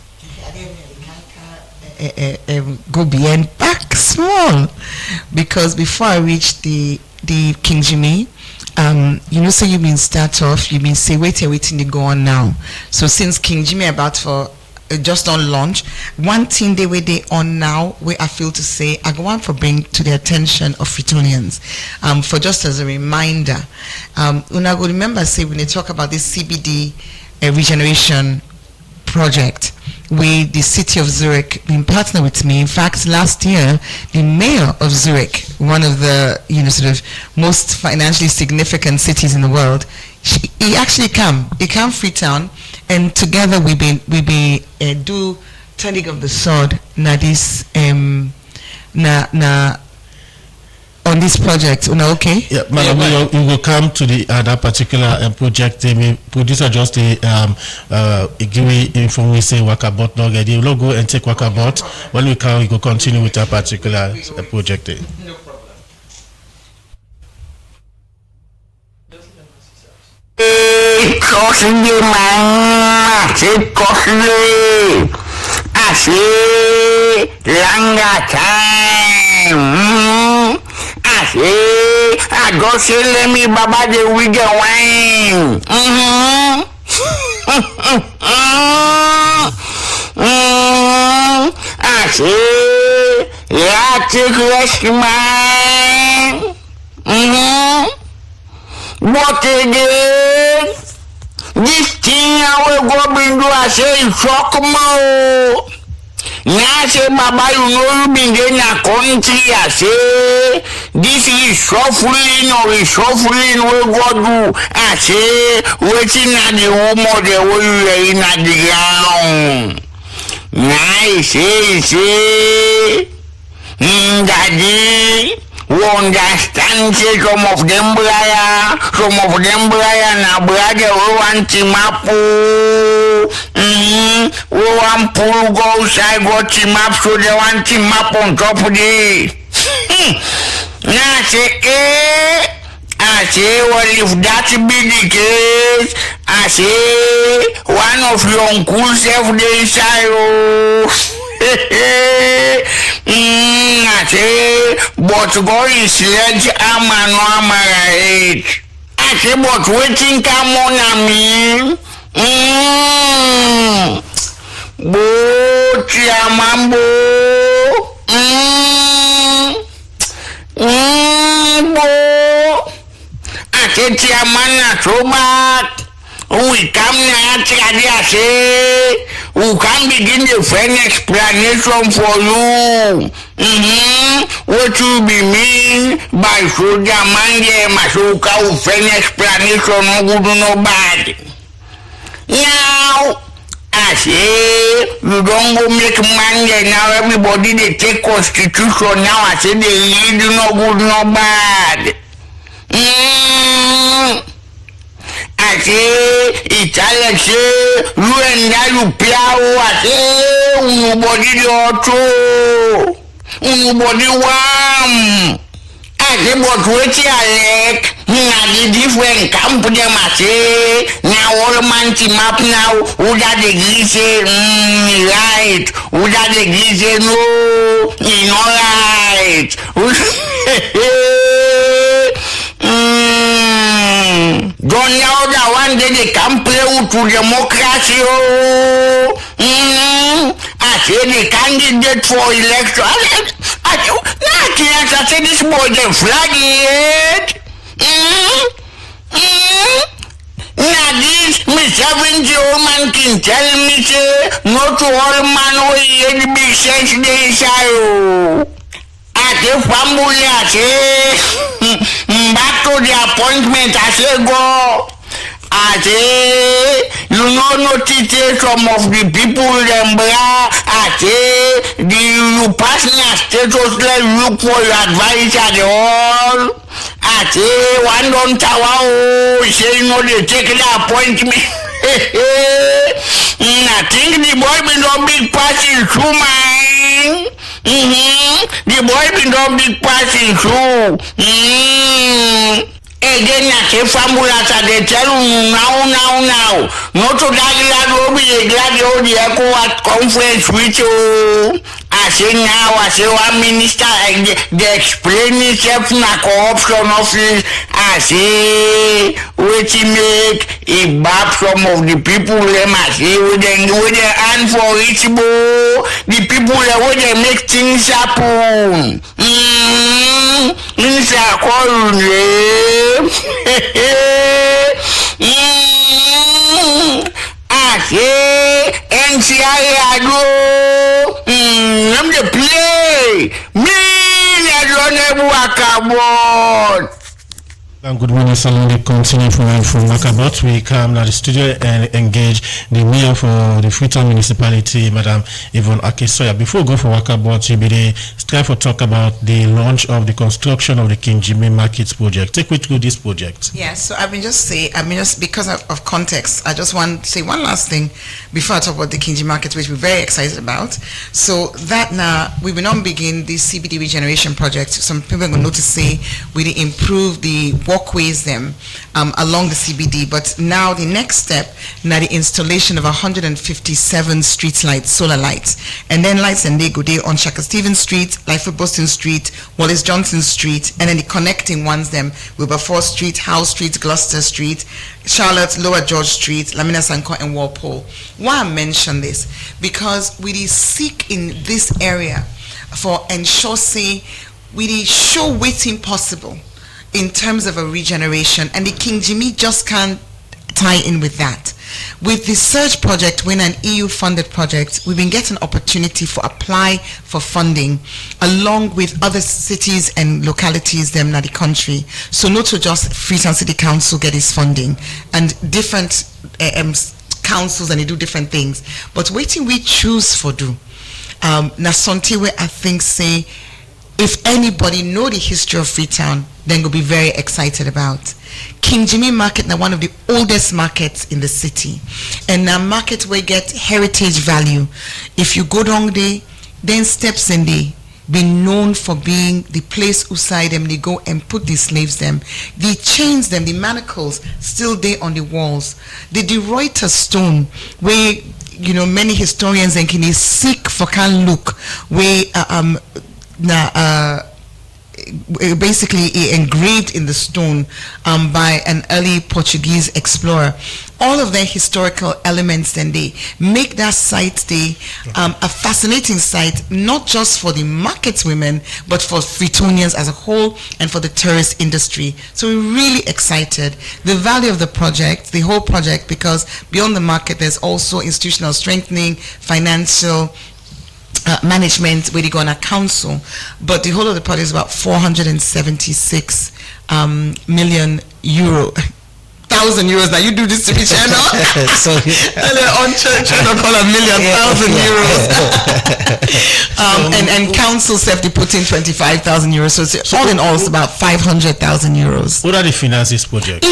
Go beyond back small, because before I reach the King Jimmy, you know, say you been start off, you been say waiting to go on now. So since King Jimmy about for just on launch, one thing they on now, where I feel to say I go on for bring to the attention of Freetonians, for just as a reminder, when I go remember say when they talk about this CBD regeneration project, with the city of Zurich been partner with me. In fact, last year, the mayor of Zurich, one of the sort of most financially significant cities in the world, he actually came Freetown, and together we do turning of the sword na this on this project. Okay? Yeah, Madam, you will come to the that particular project. The producer just give me info. We say Wakabot no get. You will go and take Wakabot. When we come, we go continue with that particular project. No problem. I go say let me baba the wig wine. I say yeah, take rest man. What again? This thing I will go bring do I say shock mo. Now say baba you know you been in a country I say this is shuffling or reshuffling we go do I say waiting at the woman the way you in at the ground. Now say daddy we understand say some of them brother na brother we want him up. We want pull go outside go team up so they want him up on top of the now I say well if that be the case I say one of your uncles have the inside I say but go is sledge armor no armor I say but waiting come on me bo chiamambo bo aketi amana tomat we come now I say we can begin the friend explanation for you. What you be mean by soldier man masuka friend explanation no good no bad. Now I say you don't go make money now everybody they take constitution now I say they read no good no bad. I say Italian say you and you piao I say nobody auto nobody warm I say but wait I like na the different company I say now all man team up now who that the say right who that the say no in all right don't know that one day they can play to democracy. I say the candidate for election. I say this boy the flag yet. Now this me 70-year-old man can tell me say not to all man will hear the big sense they say. ate family ate back to the appointment ate go ate you know notice some of the people them ate you pass me a status let look for your advice at all ate one don't tower say you know they take the appointment. I think the boy been no big passing through mine. The boy been no big passing through. Again, I say formulas are they tell you now. Not to that will be a glad the ECOWAS conference with you. I say now, I say one minister, they explain itself in a corruption office. I say, what he make, he bap some of the people, them I say, with their hand for it, the people where they make things happen. Things are called I say, NCI I'm the play. Me, I don't ever walk about. And good morning, Salon. We continue from Wakabot. We come to the studio and engage the mayor for the Freetown municipality, Madam Yvonne Akesoya. Before we go for Wakabot, we be strive to talk about the launch of the construction of the King Jimmy Market project. Take me through this project. Yeah, so just because of context, I just want to say one last thing before I talk about the King Jimmy Market, which we're very excited about. So that now we will not begin the CBD regeneration project. Some people are going to notice say we improve the walkways them along the CBD, but now the next step now the installation of 157 street lights, solar lights, and then lights and they go there on Shaka Stevens Street, Lightfoot Boston Street, Wallace Johnson Street, and then the connecting ones them Wilberforce Street, Howe Street, Gloucester Street, Charlotte, Lower George Street, Lamina Sanko, and Walpole. Why I mention this? Because we seek in this area for ensure say we show waiting possible in terms of a regeneration, and the King Jimmy just can't tie in with that. With the Surge project, when an EU funded project, we've been getting opportunity for apply for funding along with other cities and localities them in the country. So not to just Freetown City Council get its funding and different councils and they do different things. But waiting we choose for do. Nasonti where I think say if anybody know the history of Freetown, then go be very excited about. King Jimmy Market now one of the oldest markets in the city. And now market where get heritage value. If you go down there, then steps in there be known for being the place outside them they go and put the slaves them. The chains them, the manacles still there on the walls. The De Ruyter stone where many historians and can seek for can look where basically engraved in the stone by an early Portuguese explorer. All of their historical elements then they make that site a fascinating site, not just for the market women but for Freetonians as a whole and for the tourist industry. So we're really excited. The value of the project, the whole project, because beyond the market there's also institutional strengthening, financial management where they go on a council, but the whole of the project is about 476 million euro. 1,000 euros. Now you do this to me, channel. On channel call a million, 1,000 euros. And council self they put in 25,000 euros. So all in all, it's about 500,000 euros. What are the finances project?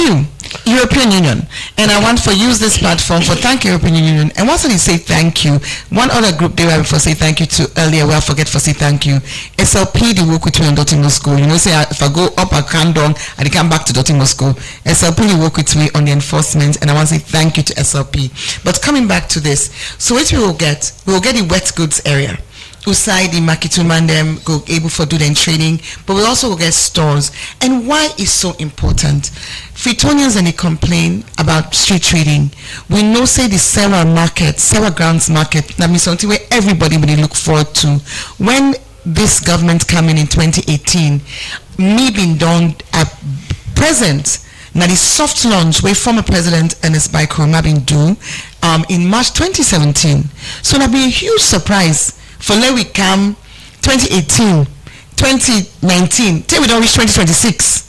European Union, and I want to use this platform for thank European Union. And once I say thank you, one other group they were for say thank you to earlier. Well, I forget for say thank you. SLP they work with me in Dottingham School. Say if I go up, I come down, and I come back to Dottingham School. SLP they work with me on the enforcement, and I want to say thank you to SLP. But coming back to this, so what we will get the wet goods area. Usai the Makituman them go able for do them trading, but we also will get stores. And why is so important? Freetonians and they complain about street trading. We know say the Sarah market, Sarah Grounds market, that means something where everybody really look forward to. When this government came in 2018, me being done at present. Now the soft launch where former President Ernest Bai Koroma been do in March 2017. So that'll be a huge surprise for let we come 2018. 2019 till we don't reach 2026.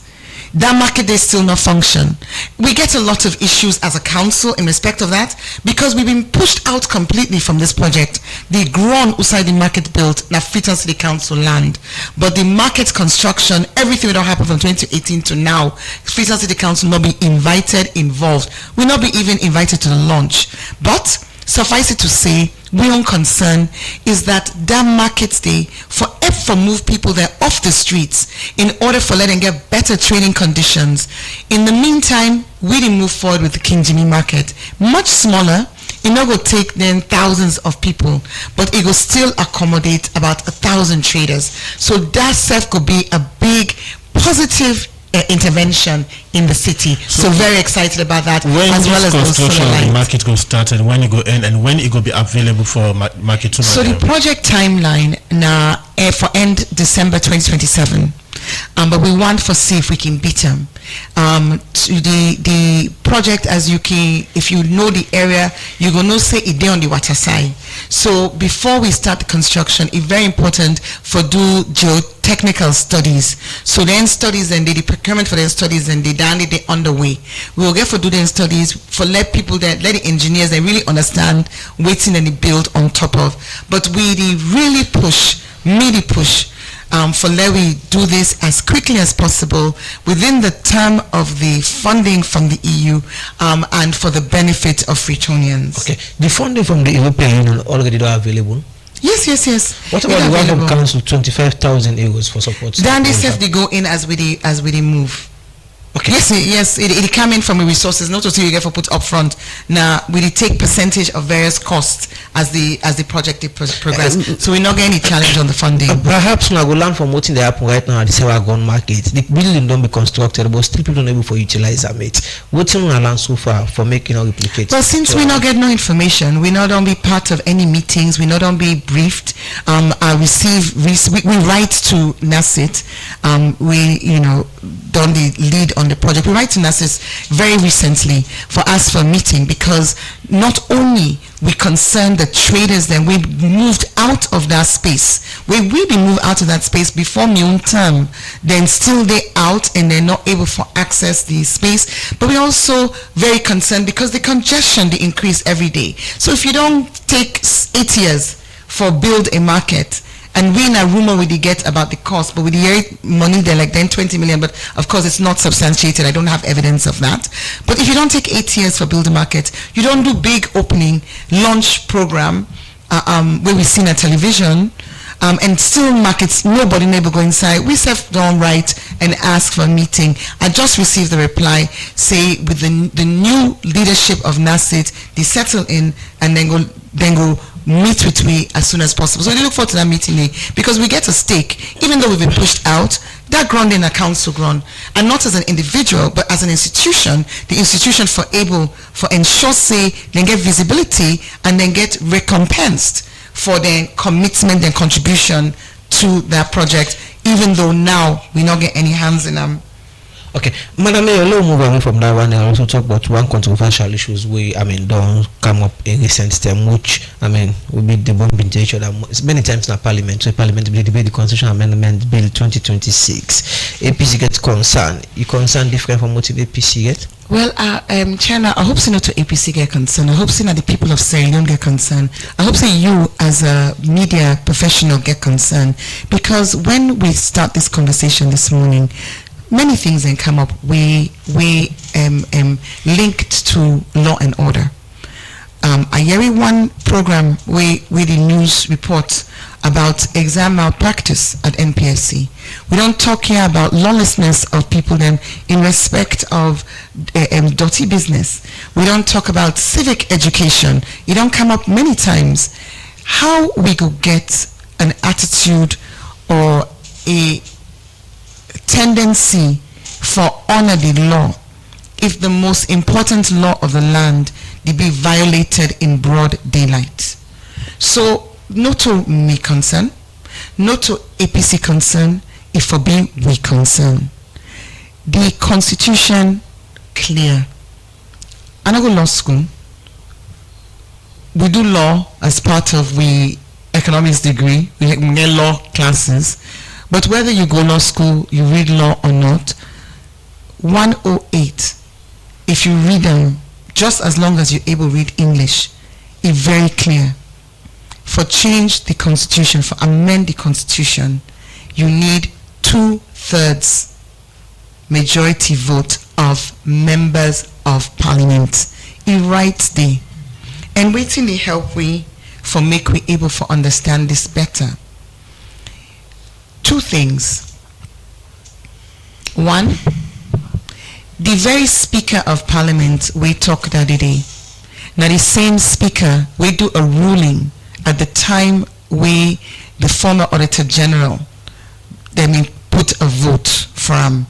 That market day still not function. We get a lot of issues as a council in respect of that because we've been pushed out completely from this project. The grown outside the market built na Freetown City Council land, but the market construction, everything will not happen from 2018 to now. Freetown City Council not be involved. We'll not be even invited to the launch. But suffice it to say, my own concern is that market day for move people there off the streets in order for letting get better trading conditions. In the meantime, we didn't move forward with the King Jimmy market. Much smaller. It not go take then thousands of people, but it will still accommodate about 1,000 traders. So that self could be a big positive intervention in the city. So very excited about that. When as well as construction of the market go start and when it go end and when it go be available for market to so the project timeline now for end December 2027. But we want to see if we can beat them. The project, as you can, if you know the area, you're going to say it there on the water side. So before we start the construction, it's very important for do geotechnical studies. So then studies and the procurement for the studies and they underway. We will get for do the studies for let people that let the engineers they really understand waiting and the build on top of. But we really push for let we do this as quickly as possible within the term of the funding from the EU and for the benefit of Freetonians. Okay, the funding from the European Union already available? Yes. What about the one from council, 25,000 euros for support? Then they say they go in as we move. Okay. Yes, it come in from the resources, not to see you get for put up front. Now we take percentage of various costs as the project progress. So we're not getting any challenge on the funding. Perhaps we will learn from what they happen right now at the Sewagon market. The building don't be constructed, but still people don't able for utilize them. What we learn so far for making or replicate? Well, since we not get no information, we not be part of any meetings, we not be briefed. We write to NASIT. We done the lead on the project. We write to NASIS very recently for us for a meeting because not only we concern the traders then we moved out of that space. We will be moved out of that space before my own term, then still they out and they're not able to access the space. But we're also very concerned because the congestion they increase every day. So if you don't take 8 years for build a market, and we in a rumor we get about the cost, but with the money they're like then 20 million, but of course it's not substantiated. I don't have evidence of that. But if you don't take 8 years for build a market, you don't do big opening launch program where we see on television, and still markets nobody never go inside. We don't write and ask for a meeting. I just received the reply say with the new leadership of NASIT they settle in and then go meet with we as soon as possible. So we look forward to that meeting because we get a stake, even though we've been pushed out, that ground in a council ground, and not as an individual, but as an institution, the institution for ensure say then get visibility and then get recompensed for their commitment and contribution to that project, even though now we not get any hands in them. Okay, Madam Mayor, let's move away from that one and also talk about one controversial issues don't come up in recent time, which will be debunked each other many times in Parliament. So Parliament will debate the Constitution Amendment Bill 2026. APC gets concerned. You concerned different from what APC get? Well, Chairman, I hope so not to APC get concerned. I hope so not the people of Sierra Leone get concerned. I hope so you as a media professional get concerned, because when we start this conversation this morning, many things then come up we linked to law and order. I hear one program where the news reports about exam malpractice at NPSC. We don't talk here about lawlessness of people then in respect of dirty business. We don't talk about civic education. It don't come up many times. How we go get an attitude or a tendency for honor the law if the most important law of the land they be violated in broad daylight. So not to me concern, not to APC concern, if for being we concern. The Constitution clear. I go law school. We do law as part of we economics degree. We get law classes. But whether you go law school, you read law or not, 108, if you read them, just as long as you're able to read English, it's very clear. For change the constitution, for amend the constitution, you need 2/3 majority vote of members of parliament. It writes there. And waiting the help we for make we able to understand this better. 2 things. One, the very speaker of parliament we talk that day. Now the same speaker we do a ruling at the time we the former auditor general then put a vote from.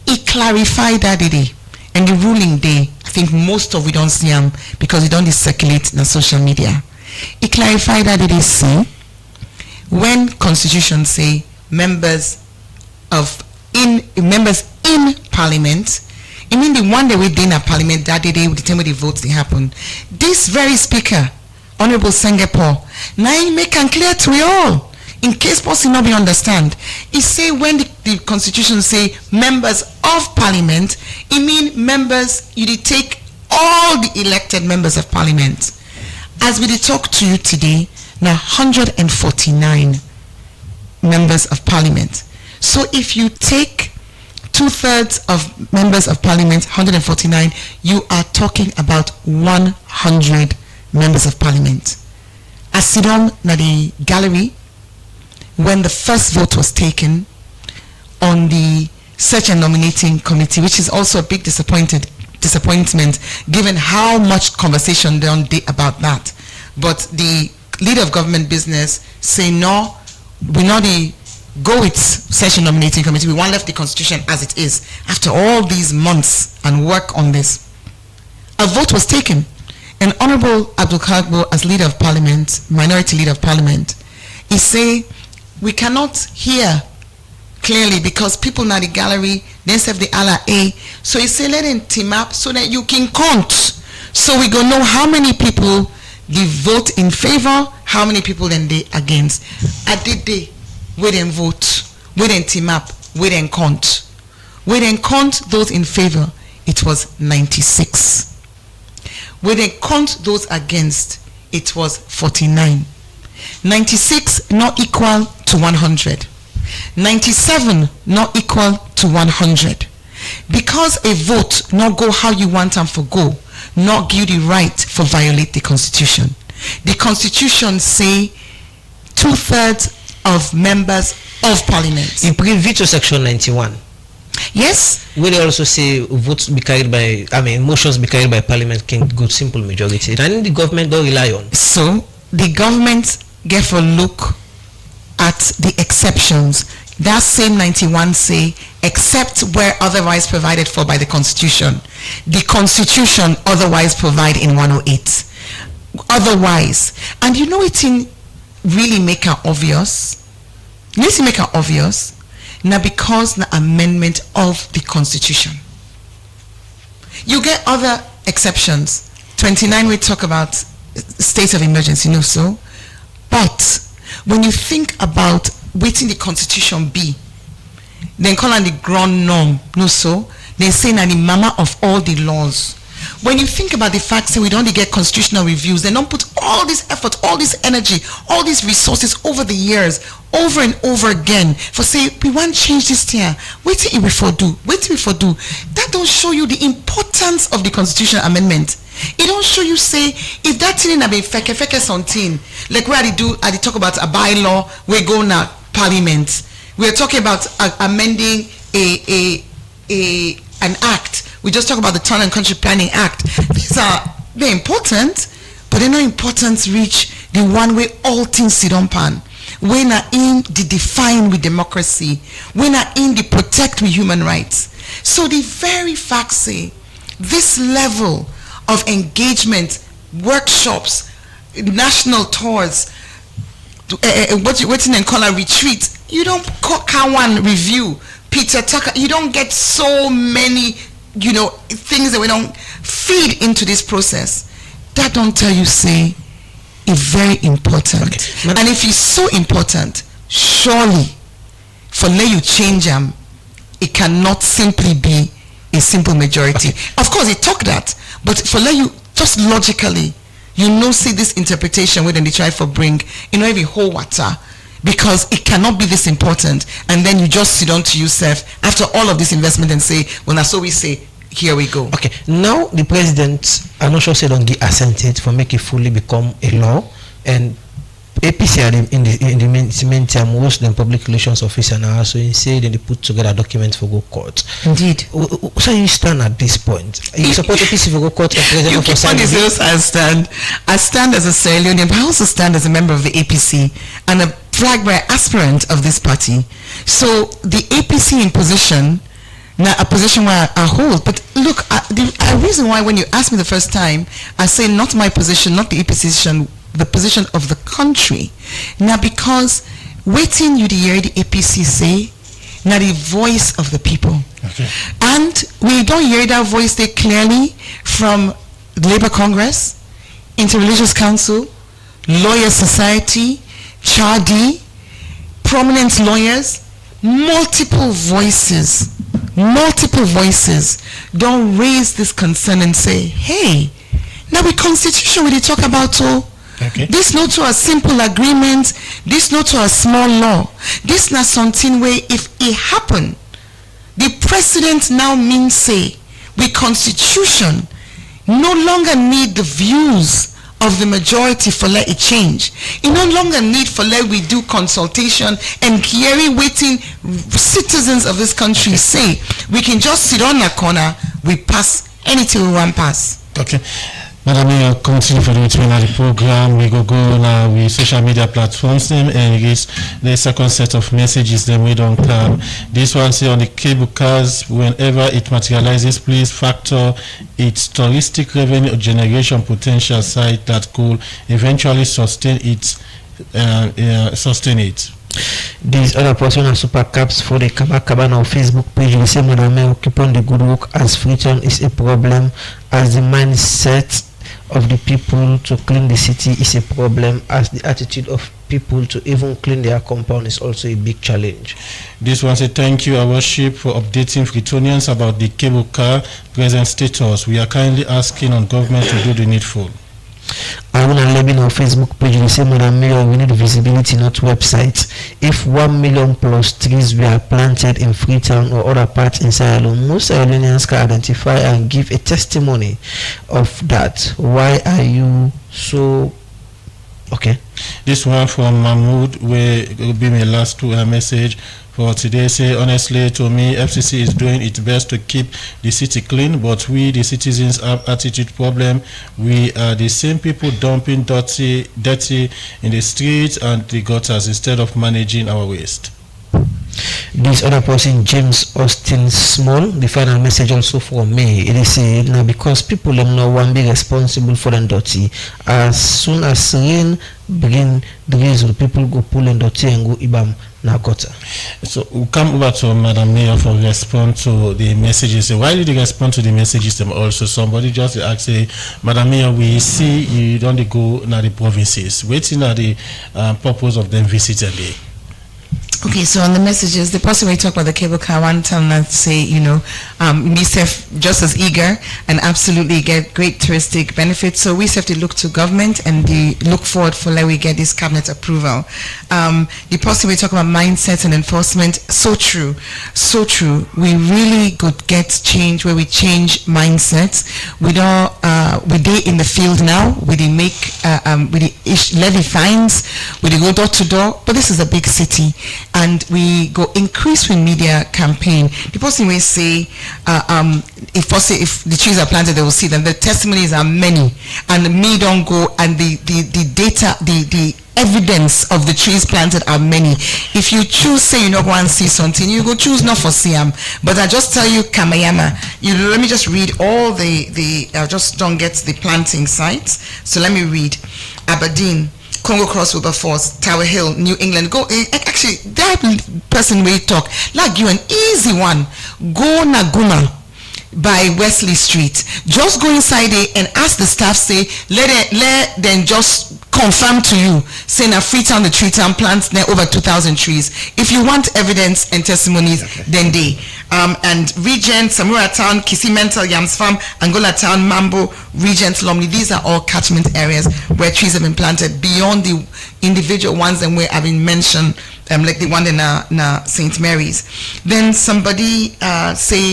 He clarified that day. And the ruling day, I think most of we don't see them because it don't circulate in social media. He clarified that they say when constitution say members in parliament, I mean the one that we did in a parliament that day with the time the votes they happen. This very speaker, Honorable Sengapore, now he make it clear to we all. In case possible not be understand, he say when the constitution say members of parliament, it mean members, you did take all the elected members of parliament. As we did talk to you today, now 149 members of parliament. So if you take 2/3 of members of parliament, 149, you are talking about 100 members of parliament. I sit on the gallery when the first vote was taken on the search and nominating committee, which is also a big disappointment given how much conversation there did about that. But the leader of government business say no, we not go with search and nominating committee. We want left the constitution as it is. After all these months and work on this, a vote was taken, and Honorable Abdul Kagbo, as leader of parliament, minority leader of parliament, he say we cannot hear clearly because people in the gallery they say the LRA. So he say let him team up so that you can count. So we go know how many people they vote in favor, how many people then they against. At the day, we then vote, we then team up, we then count. We then count those in favor, it was 96. We then count those against, it was 49. 96 not equal to 100. 97 not equal to 100. Because a vote not go how you want them for go, not give the right for violate the constitution. The constitution say 2/3 of members of parliament. In previous section 91. Yes. We also say votes be carried by, motions be carried by parliament can go simple majority. And the government don't rely on. So the government get a look at the exceptions. That same 91 say, except where otherwise provided for by the constitution. The constitution otherwise provide in 108. Otherwise. And you know it in really make it obvious. You need to make it obvious. Now because the amendment of the constitution. You get other exceptions. 29 we talk about state of emergency, no so. But when you think about waiting the constitution be, then call on the ground norm, no so, they say na the mama of all the laws. When you think about the fact that we don't get constitutional reviews, they don't put all this effort, all this energy, all these resources over the years, over and over again, for say, we want to change this here. Wait till we for do. That don't show you the importance of the constitutional amendment. It don't show you say, if that thing be feke something, like where I talk about a bylaw, we go now parliament. We're talking about amending an act. We just talk about the Town and Country Planning Act. These are very important, but they're not important reach the one way all things sit on pan. We're not in the define with democracy. We're not in the protect with human rights. So the very fact say this level of engagement, workshops, national tours, what you call a retreat, you don't call one review. Peter Tucker, you don't get so many, things that we don't feed into this process. That don't tell you say it's very important. Okay. And if it's so important, surely for let you change them, it cannot simply be a simple majority. Of course, it talk that, but for let you just logically, see this interpretation where they try for bring, every whole water, because it cannot be this important, and then you just sit on to yourself after all of this investment and say, well, now so we say, here we go. Okay, now the president, I'm not sure say don't get assented for make it fully become a law, and APC in the meantime was the public relations officer now, so he said they put together documents for go court. Indeed. So you stand at this point? You support APC for go court? You keep on this. I stand as a Sierra Leonean, but I also stand as a member of the APC and a flag bearer aspirant of this party. So the APC in position, now a position where I hold, but look, the reason why when you asked me the first time, I say not my position, not the APC position, the position of the country. Now because waiting you to hear the APC say, now the voice of the people. Okay. And we don't hear that voice there clearly from the Labour Congress, Interreligious Council, Lawyer Society, Chadi, prominent lawyers, multiple voices don't raise this concern and say, hey, now the constitution we talk about okay. This not to a simple agreement, this not to a small law, this not something where if it happen, the president now means say, the constitution no longer need the views of the majority for let it change. It no longer need for let we do consultation and hearing waiting citizens of this country say, we can just sit on a corner, we pass anything we want pass. Okay. Madam Mayor, continue for the program. We go now with social media platforms and reach the second set of messages then we don't come. This one say on the cable cars, whenever it materializes, please factor its touristic revenue generation potential site that could eventually sustain it. These other person are super caps for the Kabana on Facebook page. We say Madam Mayor, keep on the good work as Freetown is a problem, as the mindset of the people to clean the city is a problem, as the attitude of people to even clean their compound is also a big challenge. This one say thank you, our worship, for updating Freetonians about the cable car present status. We are kindly asking on government to do the needful. I want to let me know Facebook page. We say Madam Mayor, we need visibility, not websites. If 1 million plus trees were planted in Freetown or other parts in Sierra Leone, most Sierra Leoneans can identify and give a testimony of that. Why are you so okay? This one from Mahmoud will be my last message for today. Say honestly to me, FCC is doing its best to keep the city clean, but we the citizens have attitude problem. We are the same people dumping dirty in the streets and the gutters instead of managing our waste. This other person, James Austin Small, the final message also from me. It is said now because people them no one be responsible for the dirty. As soon as rain begin drizzle, people go pull and dirty and go ibam na gutter. So we'll come over to Madam Mayor for respond to the messages. Why did you respond to the messages? Them also somebody just asked, say, Madam Mayor, we see you don't go na the provinces. Waiting at the purpose of them visiting there. Okay, so on the messages, the person we talk about the cable car, one time to say, myself just as eager and absolutely get great touristic benefits. So we have to look to government and look forward for let we get this cabinet approval. The person we talk about mindset and enforcement, so true. We really could get change where we change mindsets. We don't, we dey in the field now. We dey make, we dey levy fines. We dey go door to door. But this is a big city. And we go increase with media campaign. The person will say, if the trees are planted, they will see them. The testimonies are many, and me don't go. And the data, the evidence of the trees planted are many. If you choose, say you not go and see something, you go choose not for Siam. But I just tell you, Kamayama. Let me just read all the. I just don't get the planting sites. So let me read. Aberdeen, Congo Cross, Wilberforce, Tower Hill, New England. Go actually that person will talk like you an easy one. Go Naguma, by Wesley Street. Just go inside there and ask the staff, say, let them just confirm to you, saying that Freetown, the tree town plants there over 2,000 trees. If you want evidence and testimonies, then they. And Regent, Samura Town, Kisimental, Yams Farm, Angola Town, Mambo, Regent, Lomley, these are all catchment areas where trees have been planted beyond the individual ones and where have been mentioned, like the one in St. Mary's. Then somebody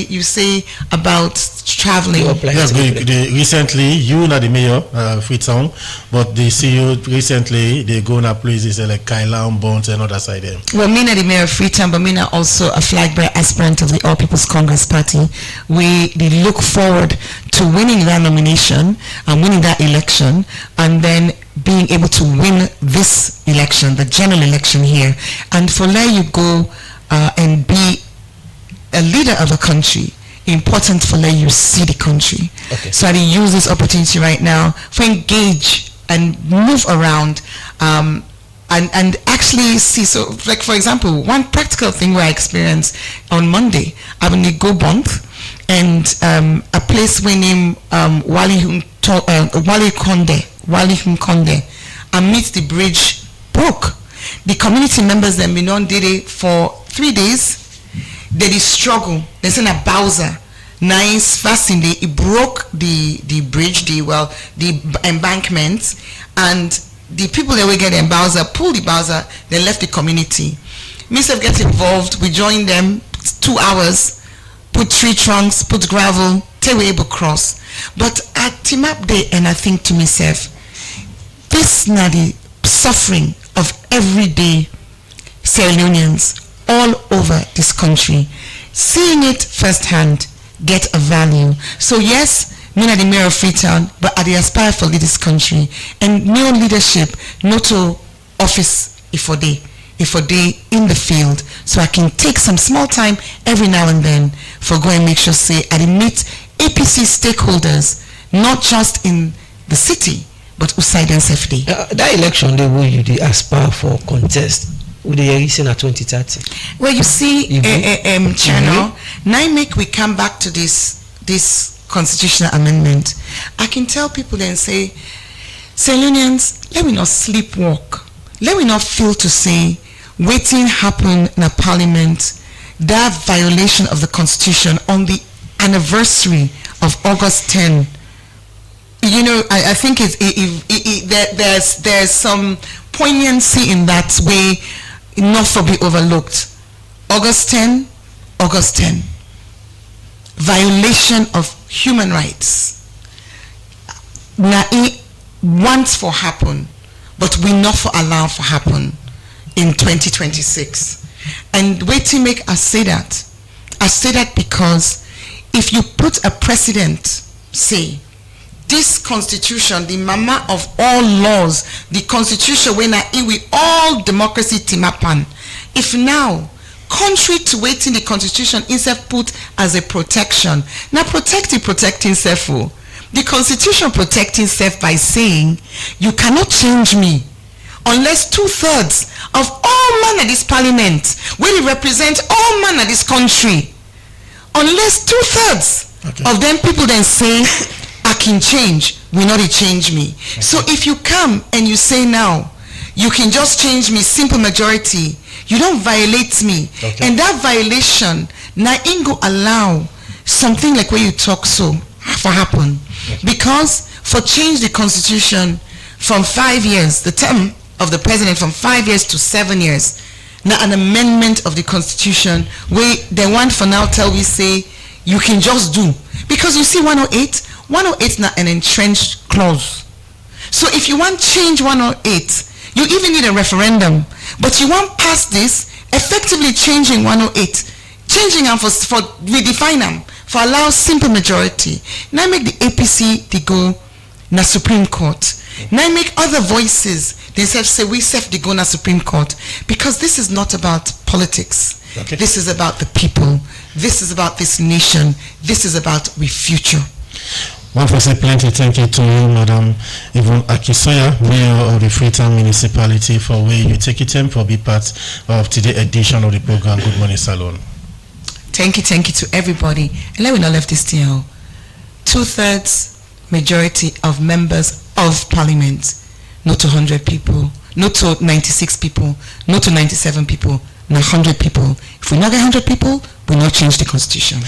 you say about traveling. Yes, recently, you not the mayor, Freetown, but they see you recently, they go to places like Kailam, Bones, and other side there. Well, me not the mayor of Freetown, but me not also a flag bearer aspirant of the All People's Congress Party. We look forward to winning that nomination and winning that election, and then being able to win this election, the general election here, and for let you go and be a leader of a country. Important for let you see the country. Okay. So I use this opportunity right now for engage and move around and actually see. So like for example, one practical thing where I experienced on Monday, I went to go Bonth and a place we named Wali Hunkonde, amidst the bridge broke. The community members then been on did it for 3 days. They did struggle. They sent a Bowser. Nice fasting day. It broke the bridge, the embankment, and the people that were getting Bowser pulled the Bowser. They left the community. Myself get involved. We joined them 2 hours. Put tree trunks, put gravel, till we able cross. But at team up day, and I think to myself, this not the suffering of everyday Sierra Leoneans all over this country. Seeing it firsthand, get a value. So yes, me not the mayor of Freetown, but I aspire for lead this country. And no leadership, not to office if a day in the field, so I can take some small time every now and then for go and make sure say I meet APC stakeholders, not just in the city, but outside and safety. That election they will you aspire for contest with the election at 2030. Well, you see, Channel, now make we come back to this constitutional amendment. I can tell people then say, Sierra Leoneans, let me not sleepwalk. Let me not feel to say waiting happen in a parliament, that violation of the constitution on the anniversary of August 10. You know, I think there's some poignancy in that way, not to be overlooked. August 10, violation of human rights. Now it wants for happen, but we not for allow for happen in 2026. And wait to make us say that. I say that because if you put a precedent, say, this constitution, the mama of all laws, the constitution when I with all democracy timapan, if now, contrary to waiting the constitution itself put as a protection, now protecting self. The constitution protecting self by saying, you cannot change me unless 2/3 of all men of this parliament will represent all men of this country. Unless 2/3 of them people then say, I can change, will not change me. Okay. So if you come and you say now, you can just change me, simple majority, you don't violate me. Okay. And that violation, now ain't go allow something like where you talk so for happen. Okay. Because for change the constitution from 5 years, the term of the president from 5 years to 7 years, now an amendment of the constitution where they want for now tell we say you can just do. Because you see 108 is not an entrenched clause. So if you want change 108, you even need a referendum. But you want pass this, effectively changing 108, changing them for redefine them, for allow simple majority. Now make the APC they go na Supreme Court. Now make other voices they say we self they go na Supreme Court, because this is not about politics. Okay. This is about the people. This is about this nation. This is about we future. One for say plenty thank you to you, Madam Yvonne Akisoya, Mayor of the Freetown Municipality, for where you take it in for be part of today's edition of the program Good Morning Salon. Thank you to everybody. And let me not leave this thing out. 2/3 majority of members of parliament, not to 100 people, not to 96 people, not to 97 people, not 100 people. If we not get 100 people, we not change the constitution.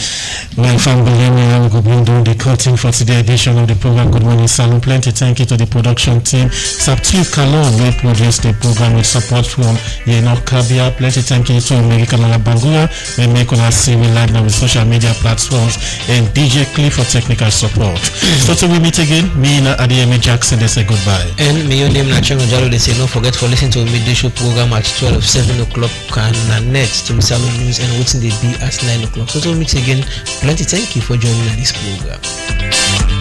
Well, family, we will be doing the cutting for today's edition of the program. Good morning, Salon. Plenty thank you to the production team. Sapti Kalon, we produced the program with support from Yenok Kabia. Plenty thank you to America Malabangura. We make on our see we live now with social media platforms, and DJ Cliff for technical support. So till we meet again, me and Adeyemi Jackson, they say goodbye. And me, your name Nachem Jalo, they say don't forget to listen to a midday show program at 12, 7 o'clock and next to Salon News and what's in the B at 9 o'clock. So till we meet again, plenty thank you for joining this program.